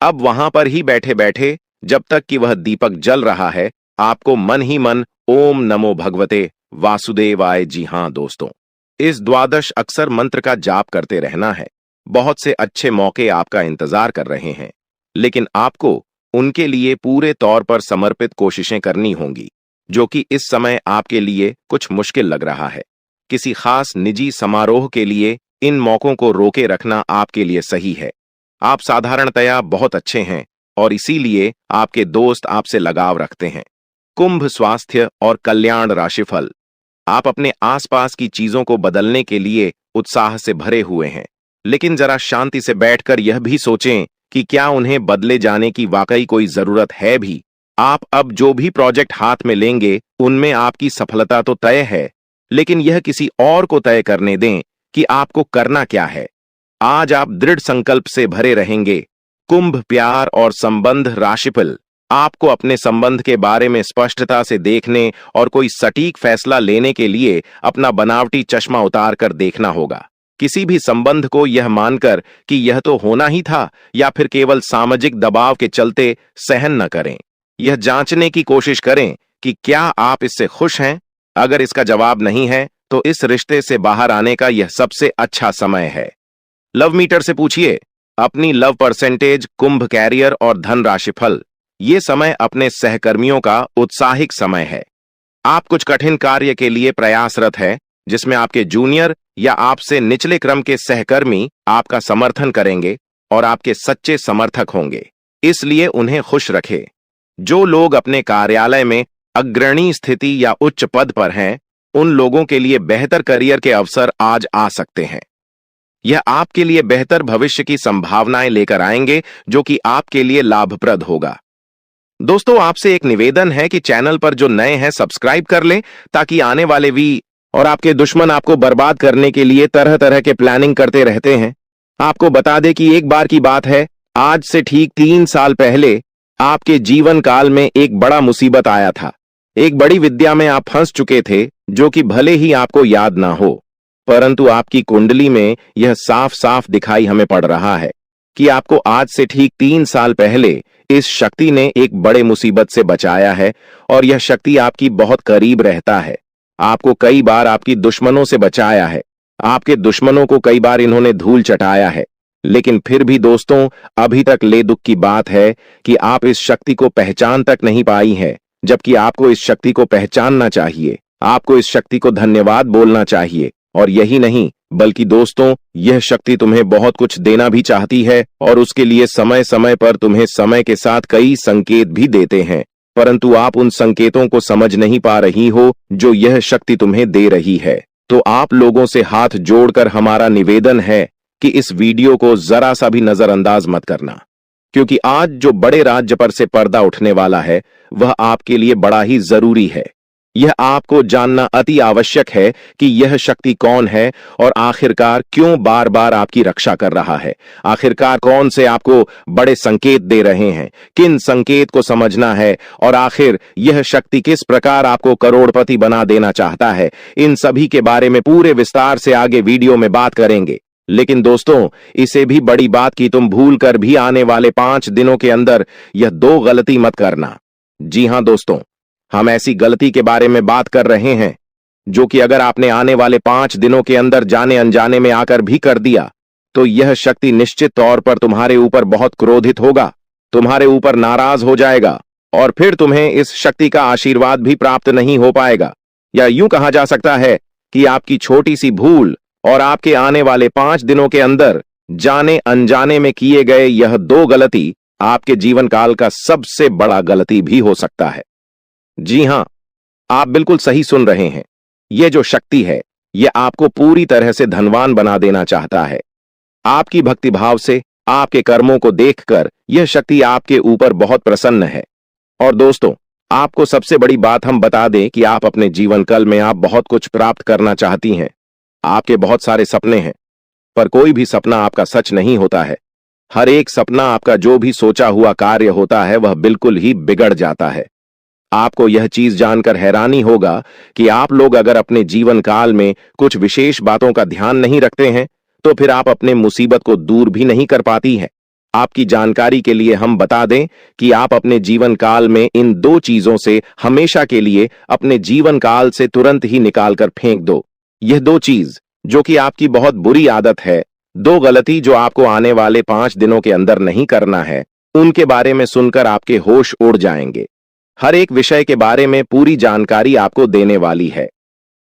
अब वहां पर ही बैठे बैठे जब तक कि वह दीपक जल रहा है, आपको मन ही मन ओम नमो भगवते वासुदेवाय, जी हां दोस्तों, इस द्वादश अक्षर मंत्र का जाप करते रहना है। बहुत से अच्छे मौके आपका इंतजार कर रहे हैं, लेकिन आपको उनके लिए पूरे तौर पर समर्पित कोशिशें करनी होंगी, जो कि इस समय आपके लिए कुछ मुश्किल लग रहा है। किसी खास निजी समारोह के लिए इन मौकों को रोके रखना आपके लिए सही है। आप साधारणतया बहुत अच्छे हैं और इसीलिए आपके दोस्त आपसे लगाव रखते हैं। कुंभ स्वास्थ्य और कल्याण राशिफल। आप अपने आसपास की चीजों को बदलने के लिए उत्साह से भरे हुए हैं, लेकिन जरा शांति से बैठकर यह भी सोचें कि क्या उन्हें बदले जाने की वाकई कोई जरूरत है भी। आप अब जो भी प्रोजेक्ट हाथ में लेंगे उनमें आपकी सफलता तो तय है, लेकिन यह किसी और को तय करने दें कि आपको करना क्या है। आज आप दृढ़ संकल्प से भरे रहेंगे। कुंभ प्यार और संबंध राशिफल। आपको अपने संबंध के बारे में स्पष्टता से देखने और कोई सटीक फैसला लेने के लिए अपना बनावटी चश्मा उतार कर देखना होगा। किसी भी संबंध को यह मानकर कि यह तो होना ही था या फिर केवल सामाजिक दबाव के चलते सहन न करें। यह जांचने की कोशिश करें कि क्या आप इससे खुश हैं। अगर इसका जवाब नहीं है तो इस रिश्ते से बाहर आने का यह सबसे अच्छा समय है। लव मीटर से पूछिए अपनी लव परसेंटेज। कुंभ कैरियर और धन राशिफल। ये समय अपने सहकर्मियों का उत्साहिक समय है। आप कुछ कठिन कार्य के लिए प्रयासरत है, जिसमें आपके जूनियर या आपसे निचले क्रम के सहकर्मी आपका समर्थन करेंगे और आपके सच्चे समर्थक होंगे, इसलिए उन्हें खुश रखें। जो लोग अपने कार्यालय में अग्रणी स्थिति या उच्च पद पर हैं, उन लोगों के लिए बेहतर करियर के अवसर आज आ सकते हैं। यह आपके लिए बेहतर भविष्य की संभावनाएं लेकर आएंगे, जो कि आपके लिए लाभप्रद होगा। दोस्तों, आपसे एक निवेदन है कि चैनल पर जो नए हैं सब्सक्राइब कर लें, ताकि आने वाले और आपके दुश्मन आपको बर्बाद करने के लिए तरह तरह के प्लानिंग करते रहते हैं। आपको बता दें कि एक बार की बात है, आज से ठीक 3 साल पहले आपके जीवन काल में एक बड़ा मुसीबत आया था। एक बड़ी विद्या में आप फंस चुके थे, जो कि भले ही आपको याद ना हो, परंतु आपकी कुंडली में यह साफ साफ दिखाई हमें पड़ रहा है कि आपको आज से ठीक 3 साल पहले इस शक्ति ने एक बड़े मुसीबत से बचाया है, और यह शक्ति आपकी बहुत करीब रहता है। आपको कई बार आपकी दुश्मनों से बचाया है। आपके दुश्मनों को कई बार इन्होंने धूल चटाया है, लेकिन फिर भी दोस्तों, अभी तक ले दुख की बात है कि आप इस शक्ति को पहचान तक नहीं पाई है, जबकि आपको इस शक्ति को पहचानना चाहिए। आपको इस शक्ति को धन्यवाद बोलना चाहिए, और यही नहीं बल्कि दोस्तों, यह शक्ति तुम्हें बहुत कुछ देना भी चाहती है, और उसके लिए समय समय पर तुम्हें समय के साथ कई संकेत भी देते हैं, परंतु आप उन संकेतों को समझ नहीं पा रही हो जो यह शक्ति तुम्हें दे रही है। तो आप लोगों से हाथ जोड़कर हमारा निवेदन है कि इस वीडियो को जरा सा भी नजरअंदाज मत करना, क्योंकि आज जो बड़े राज्य पर से पर्दा उठने वाला है वह आपके लिए बड़ा ही जरूरी है। यह आपको जानना अति आवश्यक है कि यह शक्ति कौन है और आखिरकार क्यों बार बार आपकी रक्षा कर रहा है। आखिरकार कौन से आपको बड़े संकेत दे रहे हैं, किन संकेत को समझना है, और आखिर यह शक्ति किस प्रकार आपको करोड़पति बना देना चाहता है। इन सभी के बारे में पूरे विस्तार से आगे वीडियो में बात करेंगे। लेकिन दोस्तों, इसे भी बड़ी बात कि तुम भूल कर भी आने वाले 5 दिनों के अंदर यह 2 गलती मत करना। जी हां दोस्तों, हम ऐसी गलती के बारे में बात कर रहे हैं जो कि अगर आपने आने वाले 5 दिनों के अंदर जाने अनजाने में आकर भी कर दिया, तो यह शक्ति निश्चित तौर पर तुम्हारे ऊपर बहुत क्रोधित होगा, तुम्हारे ऊपर नाराज हो जाएगा, और फिर तुम्हें इस शक्ति का आशीर्वाद भी प्राप्त नहीं हो पाएगा। या यूं कहा जा सकता है कि आपकी छोटी सी भूल और आपके आने वाले 5 दिनों के अंदर जाने अनजाने में किए गए यह 2 गलती आपके जीवन काल का सबसे बड़ा गलती भी हो सकता है। जी हां, आप बिल्कुल सही सुन रहे हैं। यह जो शक्ति है, यह आपको पूरी तरह से धनवान बना देना चाहता है। आपकी भक्तिभाव से, आपके कर्मों को देखकर यह शक्ति आपके ऊपर बहुत प्रसन्न है। और दोस्तों, आपको सबसे बड़ी बात हम बता दें कि आप अपने जीवन काल में आप बहुत कुछ प्राप्त करना चाहती हैं। आपके बहुत सारे सपने हैं, पर कोई भी सपना आपका सच नहीं होता है। हर एक सपना आपका जो भी सोचा हुआ कार्य होता है वह बिल्कुल ही बिगड़ जाता है। आपको यह चीज जानकर हैरानी होगा कि आप लोग अगर अपने जीवन काल में कुछ विशेष बातों का ध्यान नहीं रखते हैं, तो फिर आप अपने मुसीबत को दूर भी नहीं कर पाती हैं। आपकी जानकारी के लिए हम बता दें कि आप अपने जीवन काल में इन 2 चीजों से हमेशा के लिए अपने जीवन काल से तुरंत ही निकाल कर फेंक दो। यह 2 चीज जो कि आपकी बहुत बुरी आदत है, 2 गलती जो आपको आने वाले 5 दिनों के अंदर नहीं करना है, उनके बारे में सुनकर आपके होश उड़ जाएंगे। हर एक विषय के बारे में पूरी जानकारी आपको देने वाली है।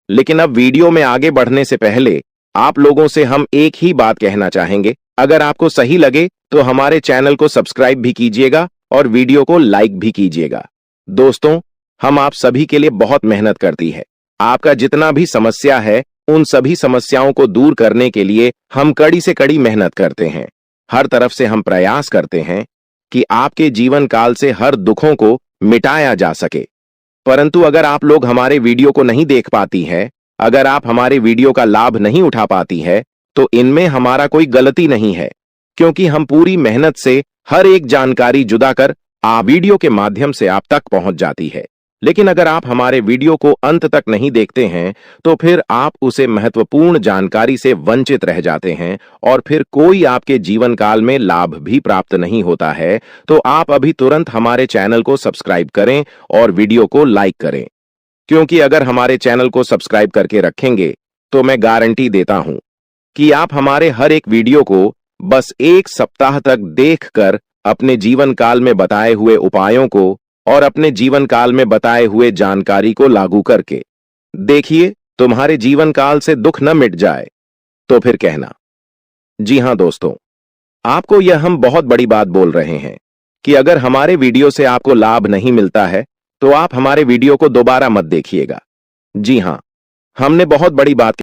लेकिन अब वीडियो में आगे बढ़ने से पहले आप लोगों से हम एक ही बात कहना चाहेंगे। अगर आपको सही लगे तो हमारे चैनल को सब्सक्राइब भी कीजिएगा और वीडियो को लाइक भी कीजिएगा। दोस्तों, हम आप सभी के लिए बहुत मेहनत करती है। आपका जितना भी समस्या है, उन सभी समस्याओं को दूर करने के लिए हम कड़ी से कड़ी मेहनत करते हैं। हर तरफ से हम प्रयास करते हैं कि आपके जीवन काल से हर दुखों को मिटाया जा सके। परंतु अगर आप लोग हमारे वीडियो को नहीं देख पाती है, अगर आप हमारे वीडियो का लाभ नहीं उठा पाती है, तो इनमें हमारा कोई गलती नहीं है, क्योंकि हम पूरी मेहनत से हर एक जानकारी जुदा कर वीडियो के माध्यम से आप तक पहुंच जाती है। लेकिन अगर आप हमारे वीडियो को अंत तक नहीं देखते हैं, तो फिर आप उसे महत्वपूर्ण जानकारी से वंचित रह जाते हैं और फिर कोई आपके जीवन काल में लाभ भी प्राप्त नहीं होता है। तो आप अभी तुरंत हमारे चैनल को सब्सक्राइब करें और वीडियो को लाइक करें, क्योंकि अगर हमारे चैनल को सब्सक्राइब करके रखेंगे तो मैं गारंटी देता हूं कि आप हमारे हर एक वीडियो को बस 1 सप्ताह तक देखकर अपने जीवन काल में बताए हुए उपायों को और अपने जीवन काल में बताए हुए जानकारी को लागू करके देखिए, तुम्हारे जीवन काल से दुख न मिट जाए तो फिर कहना। जी हां दोस्तों, आपको यह हम बहुत बड़ी बात बोल रहे हैं कि अगर हमारे वीडियो से आपको लाभ नहीं मिलता है तो आप हमारे वीडियो को दोबारा मत देखिएगा। जी हां, हमने बहुत बड़ी बात